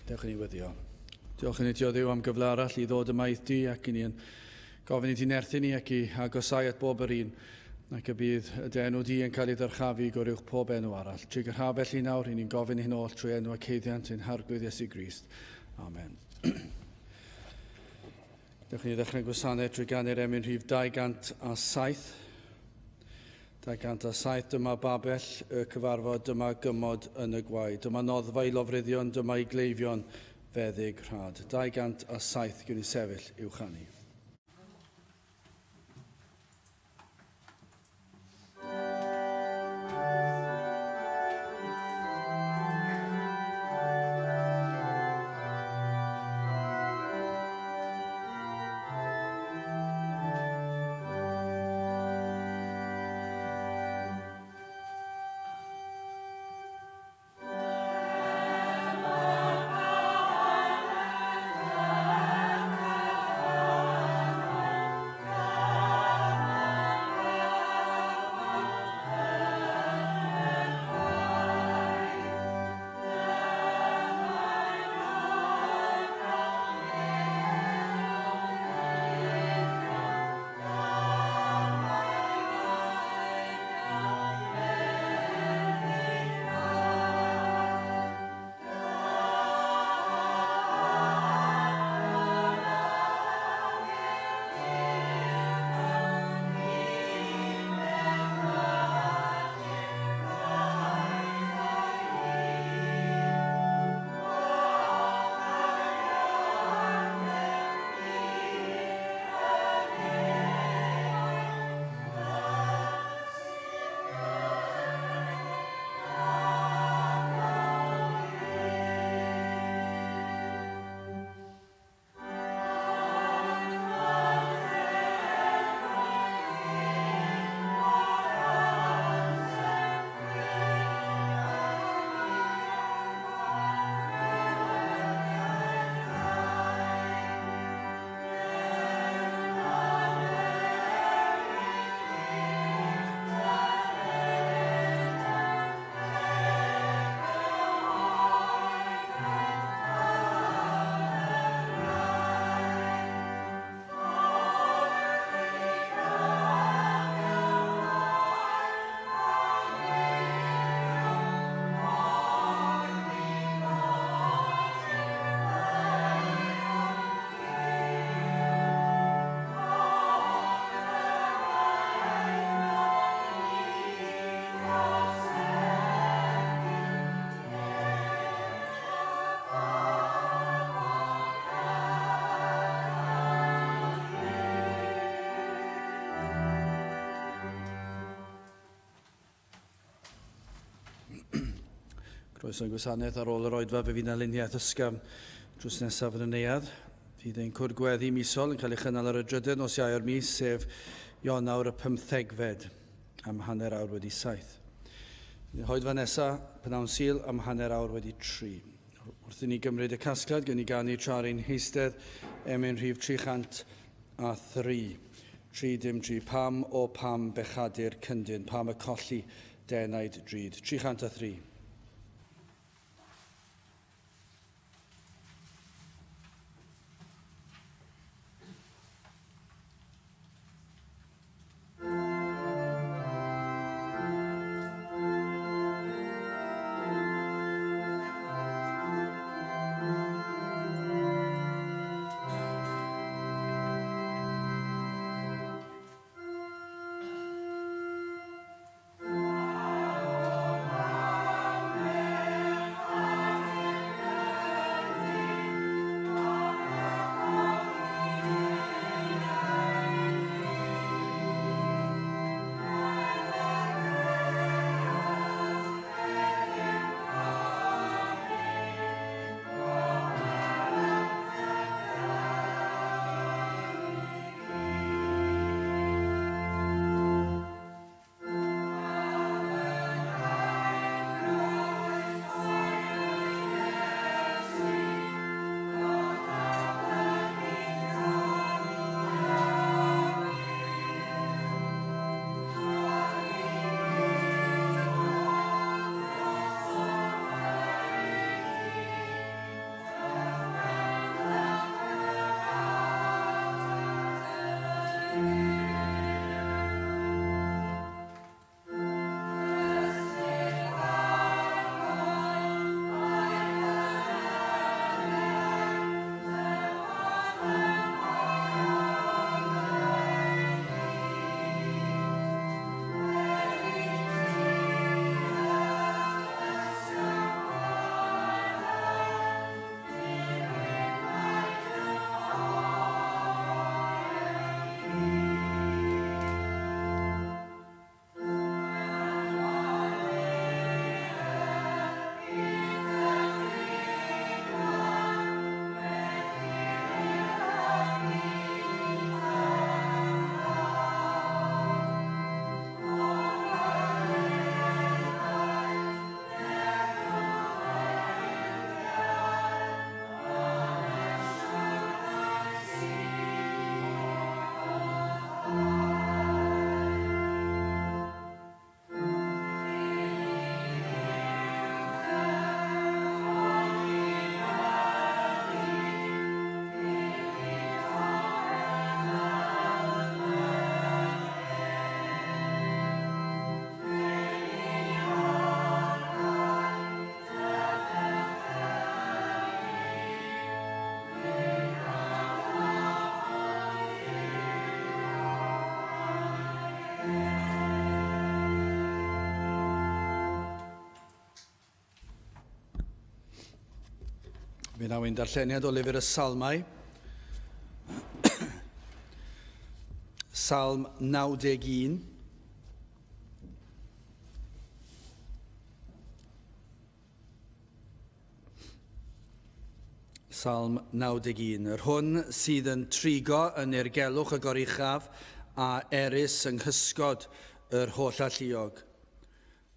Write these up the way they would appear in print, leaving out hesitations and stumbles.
Diolch yn ei weddio. Diolch yn ei Dduw am gyfle arall i ddod yma idd di ac i ni'n gofyn i ti nerthu ni ac i agosau at bob yr un ac y bydd y denw di yn cael ei ddyrchafu gwrywch pob enw arall. Trwy gyrhabell i nawr, i ni'n gofyn i hyn oll trwy enw ac eiddiant yn harglwydd Iesu Grist. Amen. Dewch ni ddechrau gwasanaeth trwy ganu'r emyn rhif 207. 207, dyma babell y cyfarfod, dyma gymod yn y gwaed, dyma noddfa i lofruddion, dyma i gleifion feddyg rhad. 207 gyda sefyll i'w chanu. Croeso'n gwasanaeth ar ôl yr oedfa fe fydd na luniaeth ysgafn drws nesaf yn y neuadd. Fydd ein cwrdd gweddi misol yn cael ei chynnal ar y drydydd nos Iau'r mis, sef Ionawr y 15fed am hanner awr wedi 7. Fydd y hoedfa nesaf, Pnawn Sul, am hanner awr wedi 3. Wrth i ni gymryd y casgliad, gyn ni ganu tra'r ein heistedd emyn rhif 303. 3 pam o pam bechadur cyndyn, pam y colli denaid drud. 303. Fe naw ein darlleniad o lyfr y Salmau. Salm 91. Salm 91. Yr hwn sydd yn trigo yn urgelwch y goruchaf a erys yng nghysgod yr holl alluog.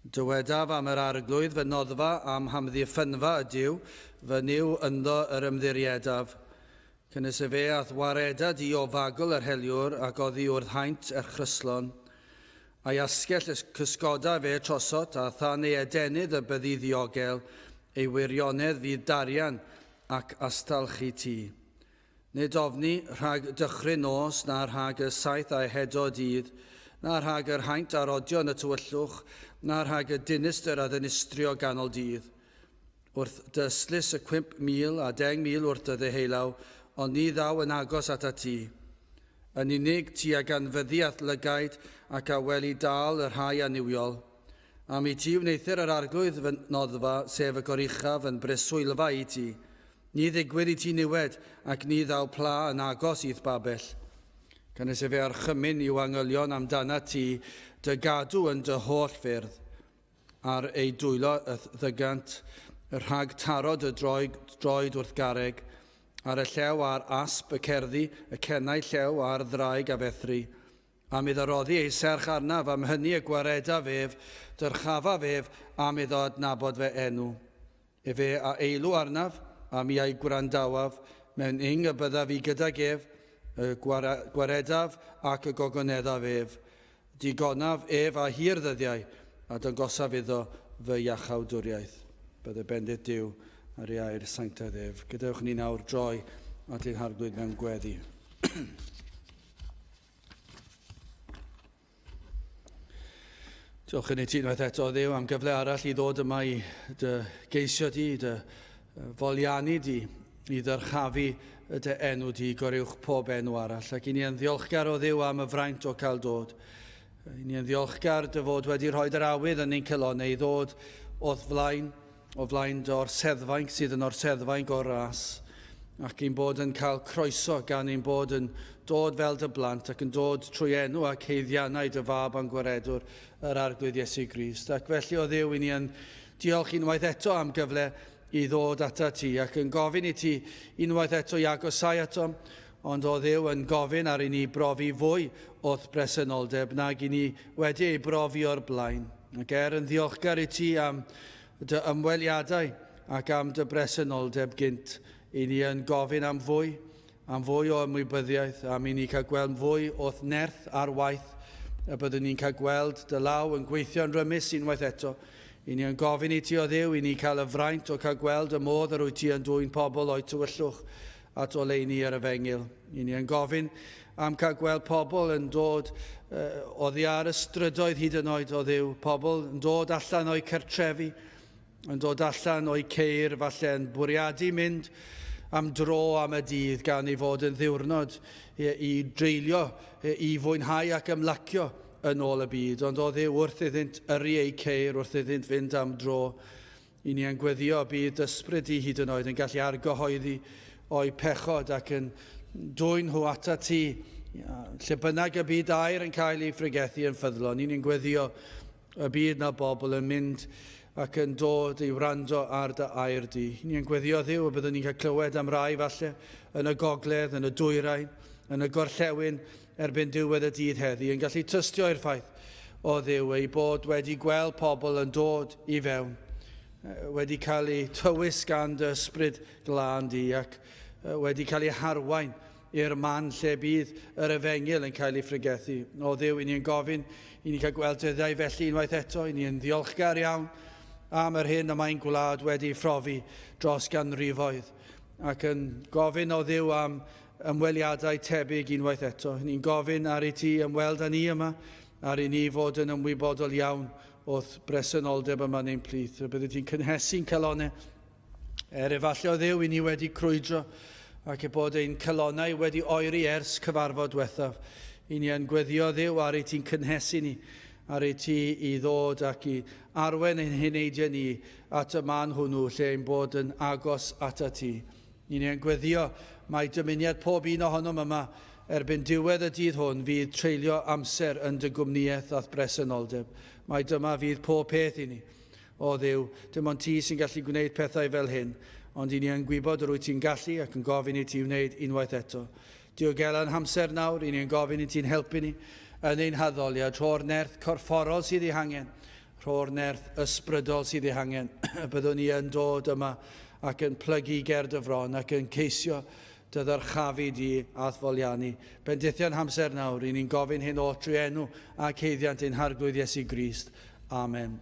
Dywedaf am yr arglwydd fy noddfa am hamddiffynfa ydyw, fy niw ynddo yr ymddiriedaf. Cynnes y fe ath waredad i ofagl yr heliwr ac oddi wrth haint yr chryslon. A'i asgell y cysgoda fe trosot a than ei edenydd y byddi ddiogel, ei wirionedd fydd darian ac astalchu ti. Nid ofni rhag dychryn nos na rhag y saith a'i hedo dydd, na rhag yr haint a'r odio yn y tywyllwch, na rhag y dinistyr a ddinistrio ganol dydd. Wrth dyslus y 5,000 a 10,000 wrth y ddeheulaw, ond ni ddaw yn agos at ti. Yn unig ti a ganfyddiaeth lygaid ac a weli dal yr rhai aniwiol. Am i ti wneithir yr arglwydd fy noddfa, sef y goruchaf yn breswylfa i ti. Ni ddigwydd i ti niwed ac ni ddaw pla yn agos i'th babell. Cynnes y fe archymyn i'w angylion amdana ti, dy gadw yn dy holl ffyrdd, ar ei dwylo y ddygant, y rhag tarod y droed wrth gareg, ar y llew a'r asp y cerddi, y cennau llew a'r ddraig a fethri. Am iddo roddi ei serch arnaf, am hynny y gwareda fef, dyrchafa fef, am iddo adnabod fe enw. Fe a eilw arnaf, am i ei gwrandawaf, mewn y bydda fi gyda gef, y gwaredaf ac y gogoneddaf ef. Digonaf ef a hir ddyddiau, a dangosaf iddo fy iachawdwriaeth. Bydde bendit Duw ar ei air sanctaidd ef. Gadewch ni nawr droi at ein harglwydd mewn gweddi. Diolch yn ei ti unwaith eto, Dduw, am gyfle arall i ddod yma i dy geisio di, dy foliannu di, i ddyrchafu dy enw di, goriwch pob enw arall. Ac i ni yn ddiolchgar o Dduw am y fraint o cael dod. I ni yn ddiolchgar dy fod wedi rhoi yr awydd yn ein celonnau i ddod o flaen o'r seddfainc sydd yn o'r seddfainc o'r ras, ac i'n bod yn cael croeso gan i'n bod yn dod fel dy blant ac yn dod trwy enw ac heiddiannau dy fab a'n gwaredwr yr arglwydd Iesu Grist. Ac felly o Dduw, i ni yn diolch unwaith eto am gyfle i ddod ata ti ac yn gofyn i ti unwaith eto i agosau ato, ond o Dduw yn gofyn ar i ni brofi fwy o'th bresenoldeb nag i ni wedi ei brofi o'r blaen. Ac yn ddiolchgar i ti am dy ymweliadau ac am dy bresenoldeb gynt. I ni yn gofyn am fwy o ymwybyddiaeth, am i ni cael gweld fwy o'th nerth ar waith, a byddwn ni'n cael gweld dy law yn gweithio'n rymus unwaith eto. I ni yn gofyn i ti o Dduw, i ni cael y fraint o cael gweld y modd ar wyt ti yn dwy'n pobl o'i tywyllwch at oleuni ar y fengil. I ni yn gofyn am cael gweld pobl yn dod oddi ar y strydoedd hyd yn oed o Dduw, pobl yn dod allan o'i cartrefi, yn dod allan o'i ceir, falle yn bwriadu mynd am dro am y dydd gan ei fod yn ddiwrnod i dreulio, i fwynhau ac ymlacio yn ôl y byd. Ond o Dduw, wrth iddynt yrru ei ceir, wrth iddynt fynd am dro, i ni yn gweddio bydd ysbryd i hyd yn oed yn gallu argyhoeddi o'i pechod ac yn dwy'n nhw ata ti, lle bynnag y byd air yn cael ei ffrigethu yn ffyddlon. Ni'n gweddio y byd na bobl yn mynd ac yn dod i wrando ar dy air di. Ni'n gweddio Dduw y byddwn ni'n cael clywed am rai falle yn y gogledd, yn y dwyrain, yn y gorllewin erbyn diwedd y dydd heddi, yn gallu tystio i'r ffaith o Dduw ei bod wedi gweld pobl yn dod i fewn, wedi cael ei tywys gan dy ysbryd glân di ac wedi cael ei harwain i'r man lle bydd yr efengil yn cael ei ffrigethu. O Dduw, i ni'n gofyn, i ni cael gweld dyddiau felly unwaith eto, i ni'n ddiolchgar iawn am yr hyn y mae'n gwlad wedi phrofi dros ganrifoedd, ac yn gofyn o Dduw am ymweliadau tebyg unwaith eto. Ni'n gofyn ar i ti ymweld â ni yma, ar i ni fod yn ymwybodol iawn o'th bresenoldeb yma neu'n plith. Bydde ti'n cynhesu'n celonnau, efallai o Dduw i ni wedi crwydro, ac y bod ein celonnau wedi oeri ers cyfarfod diwethaf. I ni yn gweddio Dduw ar i ti'n cynhesu ni, ar ei ti i ddod ac i arwen ein heneidiau ni at y man hwnnw lle ein bod yn agos at y ti. I ni'n gweddio mae dymuniad pob un ohonom yma erbyn diwedd y dydd hwn fydd treulio amser yn dy gwmnïaeth ath bresenoldeb. Mae dyma fydd pob peth i ni. O Dduw, dim ond ti sy'n gallu gwneud pethau fel hyn, ond i ni yn gwybod yr wyt ti'n gallu ac yn gofyn i ti wneud unwaith eto. Diogelan hamser nawr, i ni'n gofyn i ti'n helpu ni yn ein haddoliad, rho'r nerth corfforol sydd ei hangen, rho'r nerth ysbrydol sydd ei hangen. Byddwn ni yn dod yma ac yn plygu ger dy fron ac yn ceisio dy ddyrchafu di a ddfoliannu. Bendithiau'n hamser nawr, i ni'n gofyn hyn o trwy enw ac heiddiant ein harglwydd Iesu Grist. Amen.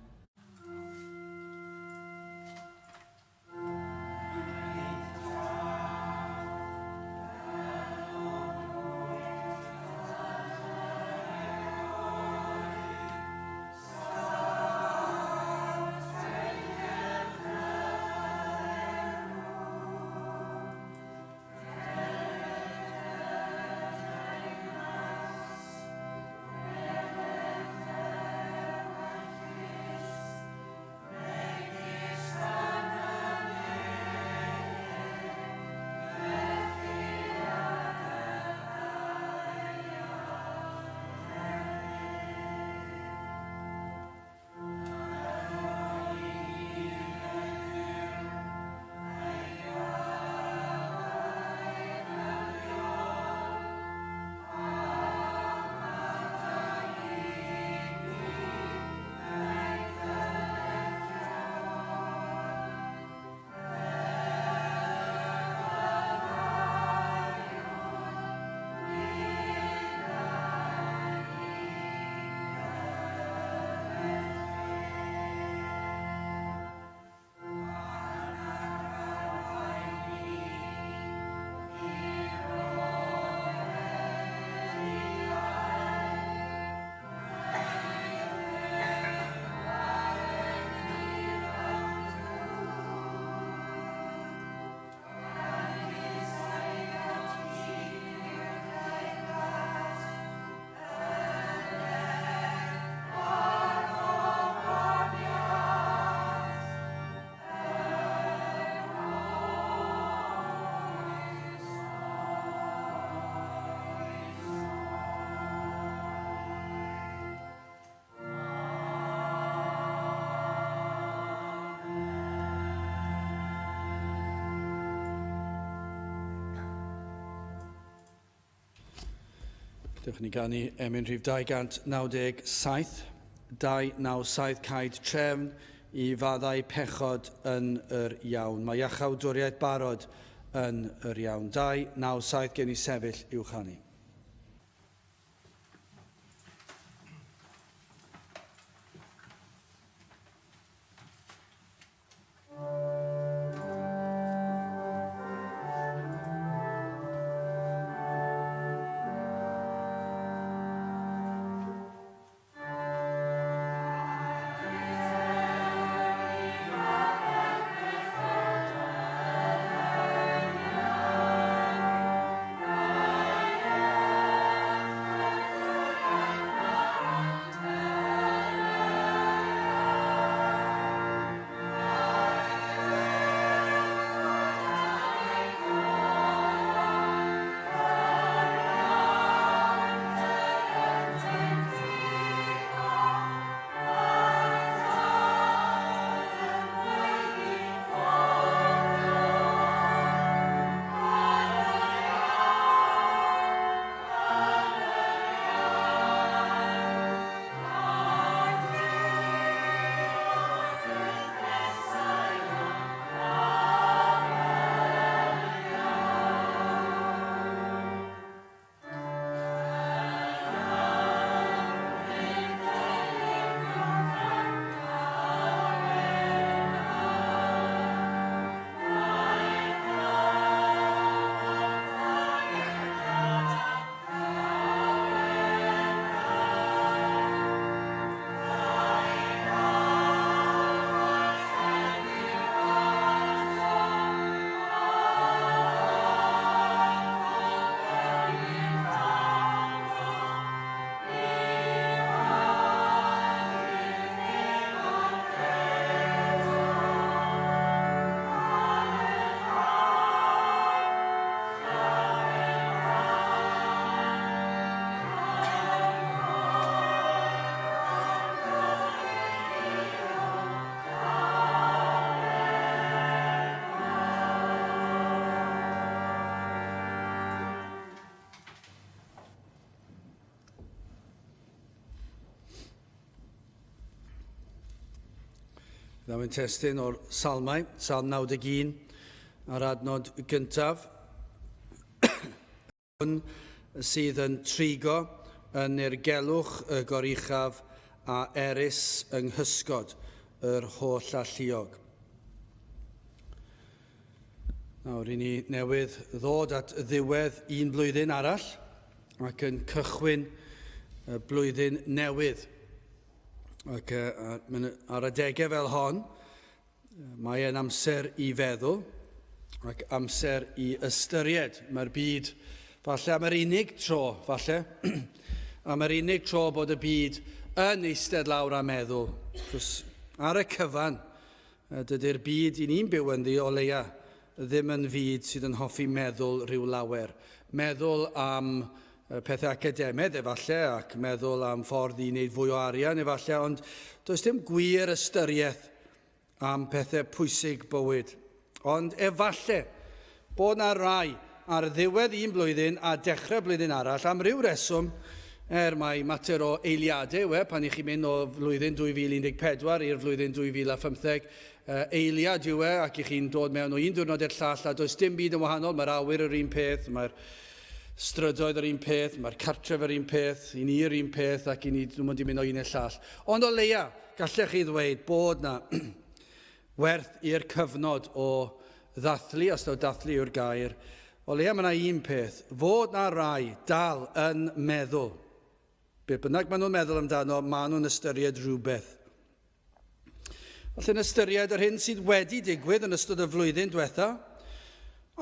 Dewch ni ganu emyn rhif 297, 297 caid trefn i faddau pechod yn yr iawn. Mae iachawdwriaeth barod yn yr iawn. 297 gen i sefyll i'w chanu. Ddaw'n testyn o'r salmau, Salm 91, a'r adnod gyntaf. Hwn sydd yn trigo yn urgelwch y goruchaf a erys yng nghysgod yr holl alluog. Nawr, i ni newydd ddod at ddiwedd un blwyddyn arall ac yn cychwyn y blwyddyn newydd. Ac ar adegau fel hon, mae e'n amser i feddwl ac amser i ystyried. Mae'r byd, falle am yr unig tro, am yr unig tro bod y byd yn eistedd lawr a meddwl. Ar y cyfan, dydy'r byd i ni'n byw ynddi o leia ddim yn fyd sydd yn hoffi meddwl rhyw lawer. Meddwl am pethau academaidd efallai ac meddwl am ffordd i wneud fwy o arian efallai, ond does dim gwir ystyriaeth am pethau pwysig bywyd. Ond efallai bod yna rai ar ddiwedd un blwyddyn a dechrau blwyddyn arall am ryw reswm, mae mater o eiliadau, pan i chi'n mynd o flwyddyn 2014 i'r flwyddyn 2015, eiliad yw ac i chi'n dod mewn o un diwrnod i'r llall, a does dim byd yn wahanol, mae'r awyr yr un peth, mae'r strydoedd yr un peth, mae'r cartref yr un peth, i ni yr un peth ac i ni ddim yn mynd o un i'r llall. Ond o leia, gallech chi ddweud bod na werth i'r cyfnod o ddathlu, os o dathlu yw'r gair. O leia mae yna un peth, fod na rai dal yn meddwl. Be bynnag maen nhw'n meddwl amdano, maen nhw'n ystyried rhywbeth. Felly'n ystyried yr hyn sydd wedi digwydd yn ystod y flwyddyn diwetha,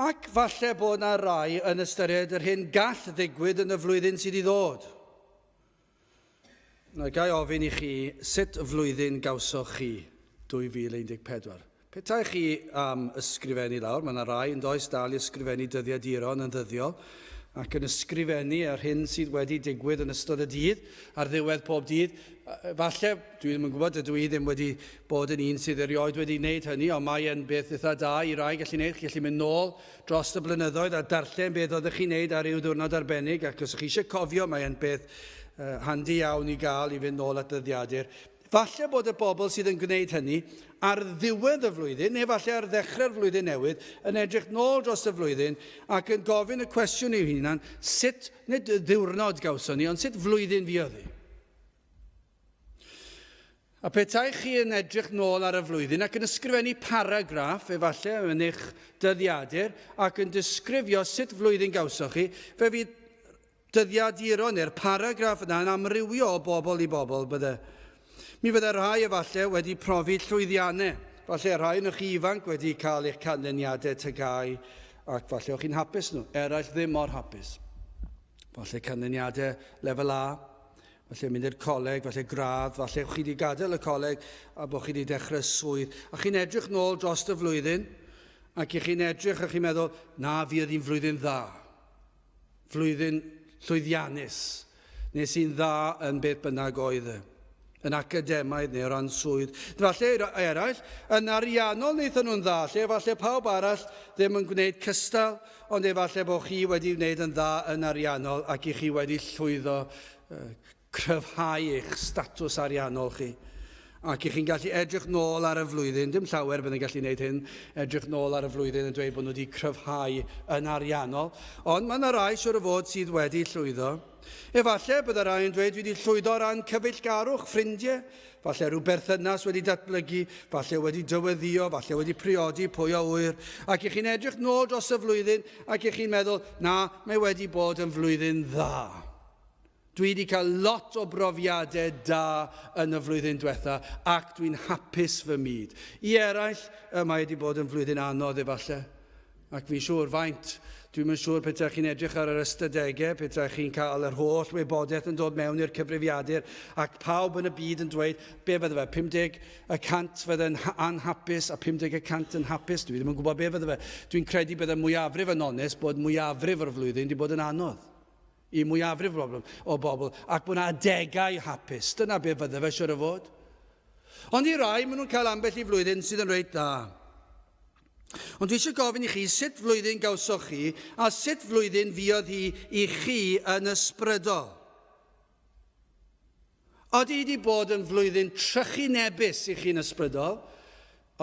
ac falle bod yna rai yn ystyried yr hyn gall ddigwydd yn y flwyddyn sydd i ddod. Gai ofyn i chi, sut flwyddyn gawsoch chi 2014? Petai chi am ysgrifennu lawr, mae yna rai yn does dal i ysgrifennu dyddiaduron yn ddyddiol, ac yn ysgrifennu ar hyn sydd wedi digwydd yn ystod y dydd, ar ddiwedd pob dydd. Falle, dwi ddim yn gwybod, dwi ddim wedi bod yn un sydd erioed wedi wneud hynny, ond mae e'n beth eitha da i rai gallu wneud. Gallu mynd nôl dros y blynyddoedd a darllen beth oeddech chi'n wneud ar ryw ddiwrnod arbennig, ac os ych chi eisiau cofio, mae e'n beth handi iawn i gael i fynd nôl at dyddiadur. Falle bod y bobl sydd yn gwneud hynny ar ddiwedd y flwyddyn, neu falle ar ddechrau'r flwyddyn newydd, yn edrych nôl dros y flwyddyn ac yn gofyn y cwestiwn i'w hunan, sut, nid ddiwrnod gawson ni, ond sut flwyddyn fuodd hi? A petai chi yn edrych nôl ar y flwyddyn ac yn ysgrifennu paragraff, efallai, yn eich dyddiadur, ac yn disgrifio sut flwyddyn gawsoch chi, fe fydd dyddiaduron neu'r paragraff yna'n amrywio o bobl i bobl, bydde. Mi fydde rhai efallai wedi profi llwyddiannau. Falle rhai yn eich ifanc wedi cael eich canlyniadau tygau ac falle o'ch chi'n hapus nhw. Eraill ddim mor hapus. Falle canlyniadau lefel A, falle mynd i'r coleg, falle gradd, falle chi wedi gadael y coleg a bod chi wedi dechrau swydd. A chi'n edrych nôl dros y flwyddyn ac chi'n edrych a chi'n meddwl, na fi oedd hi'n flwyddyn dda. Flwyddyn llwyddiannus. Nes i'n dda yn beth bynnag oedd e. Yn academaidd neu o ran swydd. Falle eraill, yn ariannol wnaethon nhw'n dda, lle falle pawb arall ddim yn gwneud cystal, ond efallai bod chi wedi wneud yn dda yn ariannol ac i chi wedi llwyddo cryfhau eich statws ariannol chi. Ac i chi'n gallu edrych nôl ar y flwyddyn, dim llawer byddai'n gallu gwneud hyn, edrych nôl ar y flwyddyn yn dweud bod nhw wedi cryfhau yn ariannol, ond mae yna rai siwr o fod sydd wedi llwyddo. Efallai byddai rai yn dweud wedi llwyddo ran cyfeillgarwch, ffrindiau, falle rhyw berthynas wedi datblygu, falle wedi dyweddio, falle wedi priodi pwy o wyr, ac i chi'n edrych nôl dros y flwyddyn ac i chi'n meddwl, na, mae wedi bod yn flwyddyn dda. Dwi wedi cael lot o brofiadau da yn y flwyddyn diwetha ac dwi'n hapus fy myd. I eraill, mae wedi bod yn flwyddyn anodd efallai. Ac fi'n siŵr faint, dwi'n yn siŵr petai chi'n edrych ar yr ystadegau, petai chi'n cael yr holl wybodaeth yn dod mewn i'r cyfrifiadur ac pawb yn y byd yn dweud, be fydde fe, 50% fydde'n anhapus a 50% yn hapus. Dwi ddim yn gwybod be fydde fe. Dwi'n credu byddai mwyafrif yn onest bod mwyafrif o'r flwyddyn wedi bod yn anodd. I mwyafrif o bobl, ac bod yna adegau hapus. Dyna be fydde fe siwr o fod. Ond i rai, maen nhw'n cael ambell i flwyddyn sydd yn reit dda. Ond dwi eisiau gofyn i chi sut flwyddyn gawsoch chi, a sut flwyddyn fuodd hi i chi yn ysbrydol. Oeddi wedi bod yn flwyddyn trychinebus i chi'n ysbrydol,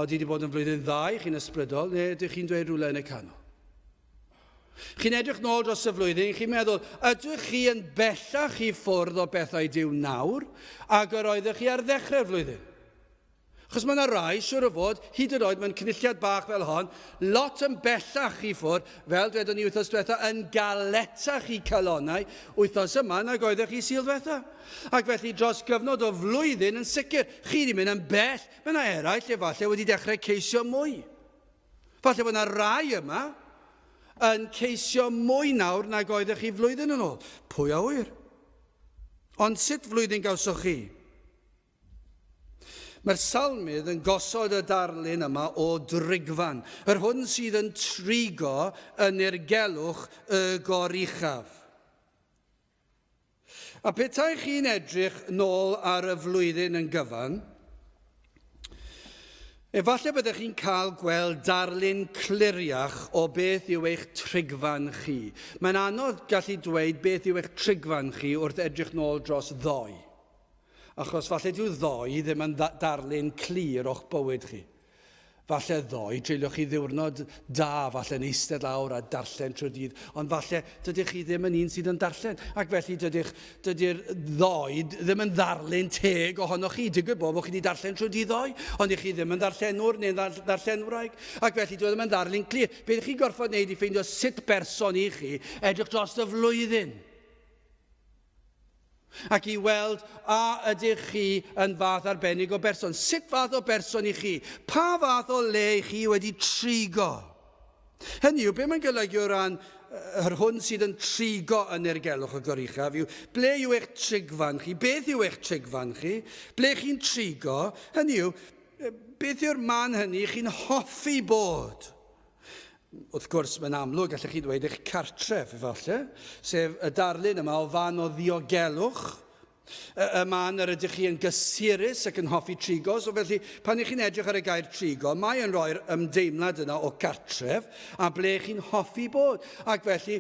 Oeddi wedi bod yn flwyddyn dda i chi'n ysbrydol, neu ydych chi'n dweud rhywle yn y canol? Chi'n edrych nôl dros y flwyddyn, chi'n meddwl, ydych chi yn bellach i ffwrdd o bethau Duw nawr, ac yr oeddech chi ar ddechrau'r flwyddyn? Chos mae yna rai, siwr o fod, hyd yn oed mewn cynulliad bach fel hon, lot yn bellach i ffwrdd, fel dwedon ni wythnos diwetha, yn galetach i calonau, wythnos yma nag oeddech chi Sul diwetha. Ac felly dros gyfnod o flwyddyn yn sicr, chi wedi mynd yn bell, mae yna eraill efallai wedi dechrau ceisio mwy. Falle bod yna rai yma yn ceisio mwy nawr nag oeddech chi flwyddyn yn ôl. Pwy a wyr? Ond sut flwyddyn gawsoch chi? Mae'r salmydd yn gosod y darlun yma o drigfan, yr hwn sydd yn trigo yn urgelwch y goruchaf. A petai chi'n edrych nôl ar y flwyddyn yn gyfan, efallai byddech chi'n cael gweld darlun cliriach o beth yw eich trigfan chi. Mae'n anodd gallu dweud beth yw eich trigfan chi wrth edrych nôl dros ddoe. Achos falle dyw ddoe ddim yn darlun clir o'ch bywyd chi. Falle ddoe, treulwch chi ddiwrnod da, falle yn eistedd lawr a darllen trwy dydd, ond falle dydych chi ddim yn un sydd yn darllen. Ac felly dydy'r ddoe ddim yn darlun teg ohonoch chi. Digwydd bod chi wedi darllen trwy dydd ddoe, ond chi ddim yn darllenwr neu'n darllenwraig. Ac felly dyw ddim yn darlun clir. Beth chi gorfod wneud i ffeindio sut berson i chi edrych dros y flwyddyn. Ac i weld, a ydych chi yn fath arbennig o berson? Sut fath o berson i chi? Pa fath o le i chi wedi trigo? Hynny yw, be mae'n golygu o ran yr hwn sydd yn trigo yn urgelwch y goruchaf yw, ble yw eich trigfan chi? Beth yw eich trigfan chi? Ble chi'n trigo? Hynny yw, beth yw'r man hynny chi'n hoffi bod? Wrth gwrs, mae'n amlwg, gallech chi ddweud eich cartref, efallai, sef y darlun yma o fan o ddiogelwch. Y man yr ydych chi yn gysurus ac yn hoffi trigo. So felly, pan ych chi'n edrych ar y gair trigo, mae'n rhoi'r ymdeimlad yna o cartref a ble chi'n hoffi bod. Ac felly,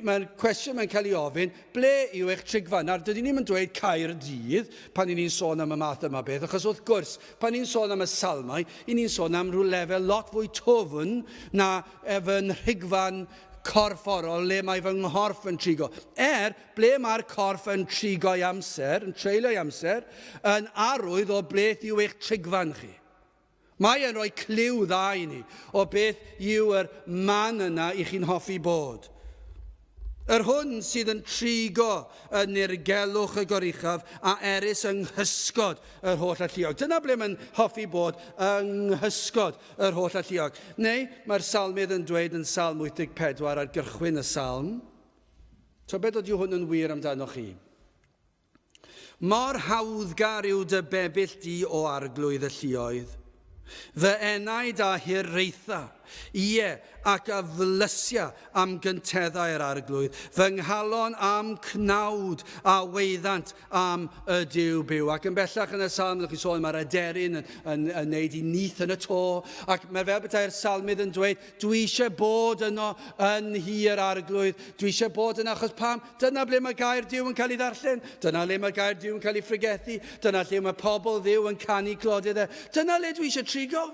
mae'r cwestiwn mae'n cael ei ofyn, ble yw eich trigfan? Ar dydyn ni'n dweud Caerdydd pan ni'n sôn am y math yma beth, achos wrth gwrs, pan ni'n sôn am y salmau, ni'n sôn am rhyw lefel lot fwy tofn na fy nhrigfan corfforol le mae fy nghorff yn trigo. Ble mae'r corff yn trigo i amser, yn treulio i amser, yn arwydd o beth yw eich trigfan chi. Mae yn rhoi cliw dda i ni o beth yw'r man yna i chi'n hoffi bod. Yr hwn sydd yn trigo yn urgelwch y goruchaf a erys yng nghysgod yr holl alluog. Dyna ble mae'n hoffi bod yng nghysgod yr holl alluog. Neu mae'r salmydd yn dweud yn Salm 84 ar gyrchwyn y salm. So beth ydy hwn yn wir amdano chi? Mor hawddgar yw dy bebyll di o arglwydd y lluoedd. Fy enaid a hiraetha, ie, ac a flysia am gynteddau'r arglwydd. Fy nghalon am cnawd a weiddant am y Duw byw. Ac yn bellach yn y salm, ydych chi'n sôn, mae'r aderyn yn neud i nith yn y to. Ac mae'r fel betai'r salmydd yn dweud, dwi eisiau bod yno yn hir arglwydd. Dwi eisiau bod yno achos pam? Dyna ble mae gair Duw yn cael ei ddarllen. Dyna ble mae gair Duw yn cael ei ffrigethu. Dyna lle mae pobl Dduw yn canu clodiau. Dyna lle dwi eisiau trigo.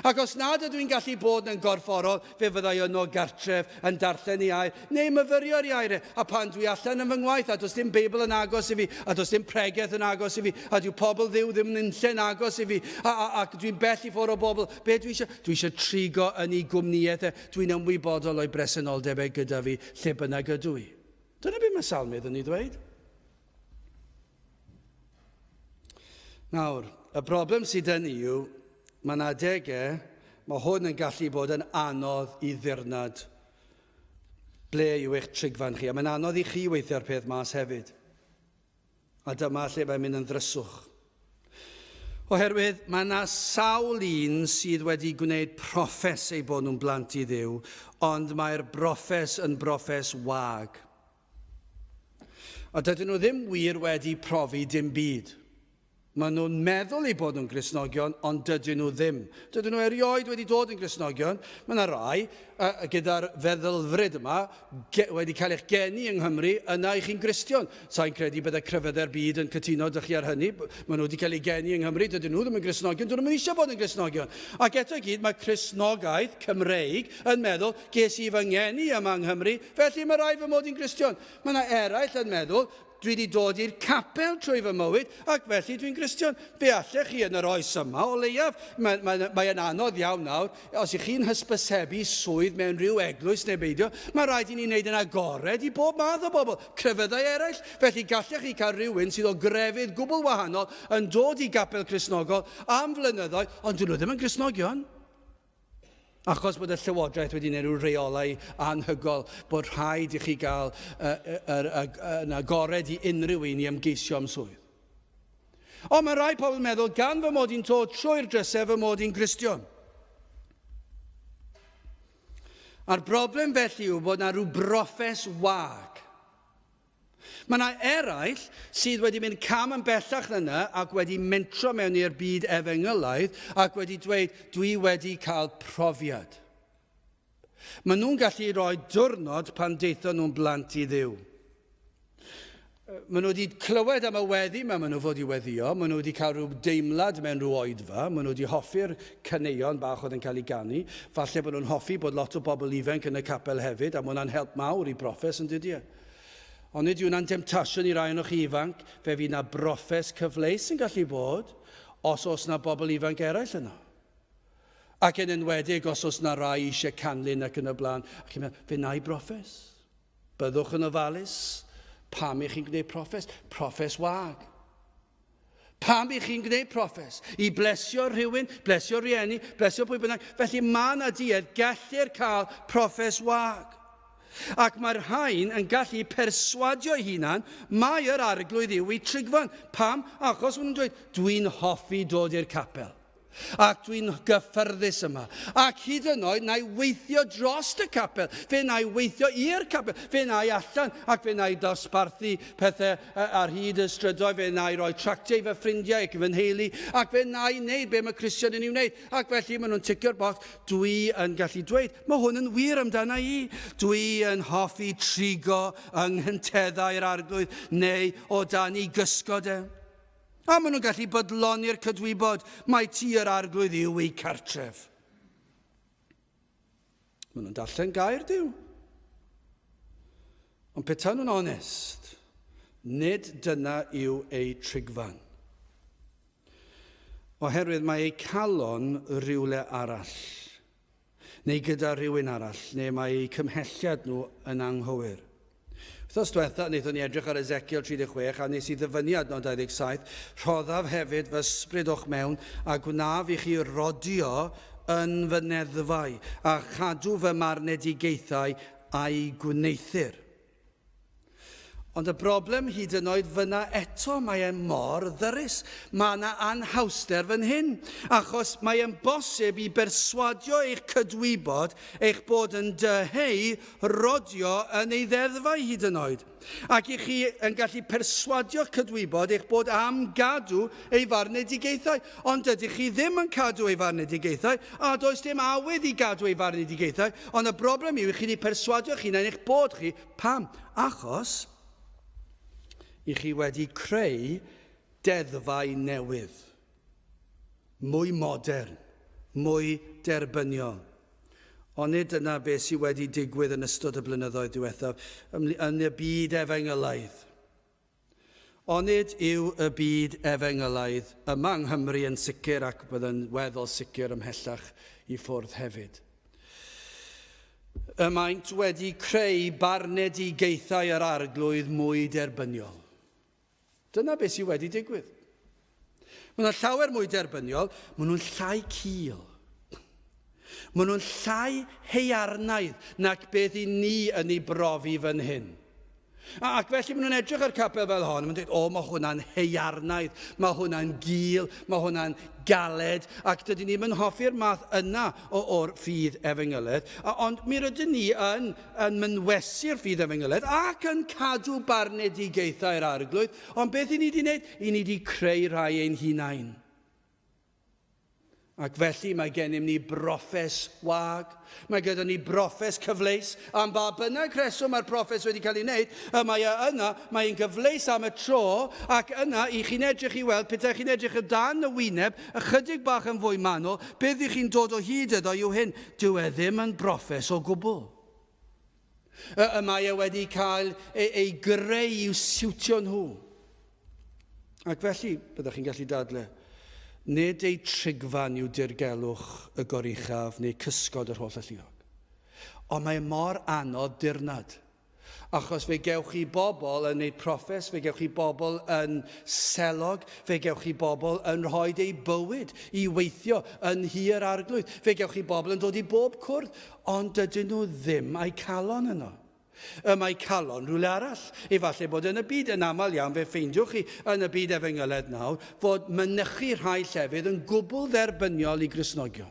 Ac os nad ydw i'n gallu bod yn gorfforol, fe fyddai yno gartref yn darllen i air, neu myfyrio'r air. A pan dwi allan yn fy ngwaith, a does dim Beibl yn agos i fi, a does dim pregaeth yn agos i fi, a dyw pobl Dduw ddim yn unllen agos i fi, ac dwi'n bell i ffwrdd o bobl, be dwi eisiau? Dwi eisiau trigo yn ei gwmnïaeth. Dwi'n ymwybodol o'i bresenoldebau gyda fi, lle bynnag ydw i. Dyna beth mae salmydd yn ei ddweud. Nawr, y broblem sydd yn yw, mae'n adegau, mae hwn yn gallu bod yn anodd i ddirnad ble yw eich trigfan chi. A mae'n anodd i chi weithio'r peth mas hefyd. A dyma lle mae'n mynd yn ddryswch. Oherwydd mae yna sawl un sydd wedi gwneud proffes eu bod nhw'n blant i Dduw, ond mae'r broffes yn broffes wag. A dydyn nhw ddim wir wedi profi dim byd. Maen nhw'n meddwl eu bod nhw'n Gristnogion, ond dydyn nhw ddim. Dydyn nhw erioed wedi dod yn Gristnogion. Mae yna rai, gyda'r feddylfryd yma, wedi cael eich geni yng Nghymru, yna i chi'n Gristion. Sa'n credu byddai crefyddau'r byd yn cytuno dych chi ar hynny. Maen nhw wedi cael eu geni yng Nghymru, dydyn nhw ddim yn Gristnogion, dydyn nhw eisiau bod yn Gristnogion. Ac eto i gyd, mae Cristnogaeth Cymreig yn meddwl, ges i fy ngeni yma yng Nghymru, felly mae rai fy mod i'n Gristion. Mae yna eraill yn meddwl, dwi wedi dod i'r capel trwy fy mywyd, ac felly dwi'n Gristion. Be allech chi yn yr oes yma, o leiaf, mae'n anodd iawn nawr, os ych chi'n hysbysebu swydd mewn rhyw eglwys neu beidio, mae rhaid i ni wneud yn agored i bob math o bobl, crefyddau eraill. Felly gallech chi cael rhywun sydd o grefydd gwbl wahanol yn dod i gapel Cristnogol am flynyddoedd, ond dyn nhw ddim yn Gristnogion. Achos bod y Llywodraeth wedi gwneud rhyw reolau anhygol bod rhaid i chi gael yn agored i unrhyw un i ymgeisio am swydd. Ond mae rai pobl yn meddwl, gan fy mod i'n dod trwy'r drysau fy mod i'n Gristion. A'r broblem felly yw bod yna rhyw broffes wag. Mae yna eraill sydd wedi mynd cam yn bellach yna ac wedi mentro mewn i'r byd efengylaidd ac wedi dweud, dwi wedi cael profiad. Maen nhw'n gallu rhoi diwrnod pan deithon nhw'n blant i Dduw. Maen nhw wedi clywed am y weddi maen nhw fod i weddio, maen nhw wedi cael rhyw deimlad mewn rhyw oedfa, maen nhw wedi hoffi'r caneuon bach oedd yn cael ei ganu, falle bod nhw'n hoffi bod lot o bobl ifanc yn y capel hefyd, a mae hwnna'n help mawr i broffes yn dydy. Ond nid yw hwnna'n temptasiwn i rai o'ch ifanc, fe fydd yna broffes cyfleus yn gallu bod, os oes yna bobl ifanc eraill yno. Ac yn enwedig os oes yna rai eisiau canlyn ac yn y blaen, ac yn meddwl, fe na i broffes. Byddwch yn ofalus, pam i chi'n gwneud proffes? Proffes wag. Pam i chi'n gwneud proffes? I blesio rhywun, blesio rieni, blesio pwy bynnag. Felly mae yna duedd gellir cael proffes wag. Ac mae'r rhain yn gallu perswadio hunan mae yr arglwydd yw i trigfan. Pam? Achos nhw'n dweud, dwi'n hoffi dod i'r capel. Ac dwi'n gyffyrddus yma. Ac hyd yn oed na i weithio dros y capel. Fe na i weithio i'r capel. Fe na i allan. Ac fe na i dosbarthu pethau ar hyd y strydoedd. Fe na i roi tractiau i fy ffrindiau ac i fy nheulu. Ac fe na i wneud be mae Cristion yn ei wneud. Ac felly maen nhw'n ticio'r bocs. Dwi yn gallu dweud, mae hwn yn wir amdana i. Dwi yn hoffi trigo yng nghenteddau'r arglwydd neu o dan i gysgod e. A maen nhw'n gallu bodloni'r cydwybod mae ti yr arglwydd yw ei cartref. Maen nhw'n darllen gair Duw. Ond petai nhw'n onest, nid dyna yw ei trigfan. Oherwydd mae ei calon rhywle arall, neu gyda rhywun arall, neu mae ei cymhelliad nhw yn anghywir. Wthos diwetha, wnaethon ni edrych ar Ezekiel 36 a nes i ddyfynu adnod 27, rhoddaf hefyd fy ysbryd o'ch mewn a gwnaf i chi rodio yn fy neddfau a chadw fy marnedigaethau a'i gwneithir. Ond y broblem hyd yn oed fyna eto mae e mor ddyrus. Mae yna anhawster fan hyn. Achos mae e'n bosib i berswadio eich cydwybod eich bod yn dyheu rodio yn ei ddeddfau hyd yn oed. Ac i chi yn gallu perswadio'ch cydwybod eich bod am gadw ei farnedigaethau. Ond ydych chi ddim yn cadw ei farnedigaethau, a does dim awydd i gadw ei farnedigaethau. Ond y broblem yw i chi wedi perswadio'ch hunain eich bod chi. Pam? Achos i chi wedi creu deddfau newydd. Mwy modern, mwy derbyniol. Ond nid yna beth sydd wedi digwydd yn ystod y blynyddoedd diwethaf yn y byd efengylaidd. Ond nid yw y byd efengylaidd yma yng Nghymru yn sicr ac byddai'n weddol sicr ymhellach i ffwrdd hefyd. Y maent wedi creu barnedigaethau yr arglwydd mwy derbyniol. Dyna beth sydd wedi digwydd. Mae nhw'n llawer mwy derbyniol, maen nhw'n llai cul. Maen nhw'n llai haearnaidd nac beth i ni yn ei brofi fan hyn. Ac felly maen nhw'n edrych ar capel fel hon, maen nhw'n dweud, mae hwnna'n heiarnaidd, mae hwnna'n gul, mae hwnna'n galed, ac dydyn ni yn hoffi'r math yna o'r ffydd Efengyledd. Ond mi rydyn ni yn mynwesu'r ffydd Efengyledd ac yn cadw barnedigaethau'r arglwydd, ond beth i ni wedi gwneud? I ni wedi creu rhai ein hunain. Ac felly mae gennym ni broffes wag, mae gyda ni broffes cyfleus, am ba bynnag reswm mae'r broffes wedi cael ei wneud, mae'n gyfleus am y tro, ac yna i chi'n edrych i weld, pethau chi'n edrych o dan y wyneb, ychydig bach yn fwy manwl, beth i chi'n dod o hyd iddo yw hyn, dyw e ddim yn broffes o gwbl. Mae e wedi cael ei greu i'w siwtio nhw. Ac felly, byddwch chi'n gallu dadlau, nid ei trigfan yw dirgelwch y goruchaf neu cysgod yr holl alluog. Ond mae mor anodd dirnad. Achos fe gewch chi bobl yn neud proffes, fe gewch chi bobl yn selog, fe gewch chi bobl yn rhoi ei bywyd i weithio yn hir arglwydd. Fe gewch chi bobl yn dod i bob cwrdd, ond dydyn nhw ddim a'i calon yno. Mae calon rhywle arall. Efallai bod yn y byd yn aml iawn, fe ffeindiwch chi yn y byd Efengyledd nawr, fod mynychu rhai llefydd yn gwbl dderbyniol i Gristnogion.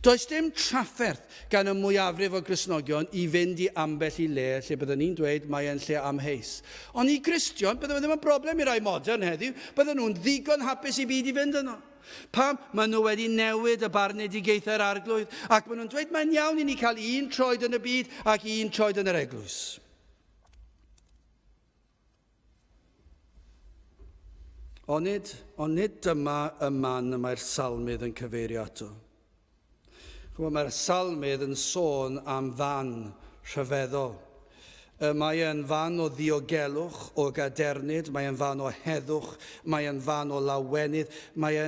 Does dim trafferth gan y mwyafrif o Gristnogion i fynd i ambell i le lle byddwn ni'n dweud mae e'n lle amheus. Ond i Gristion, byddwn ddim yn broblem i rai modern heddiw, byddwn nhw'n ddigon hapus i byd i fynd yno. Pam? Maen nhw wedi newid y barnedigaethau'r arglwydd, ac maen nhw'n dweud mae'n iawn i ni cael un troed yn y byd ac un troed yn yr eglwys. Ond nid dyma y man y mae'r salmydd yn cyfeirio ato. Mae'r salmydd yn sôn am fan rhyfeddol. Mae e'n fan o ddiogelwch, o gadernid, mae e'n fan o heddwch, mae e'n fan o lawenydd, mae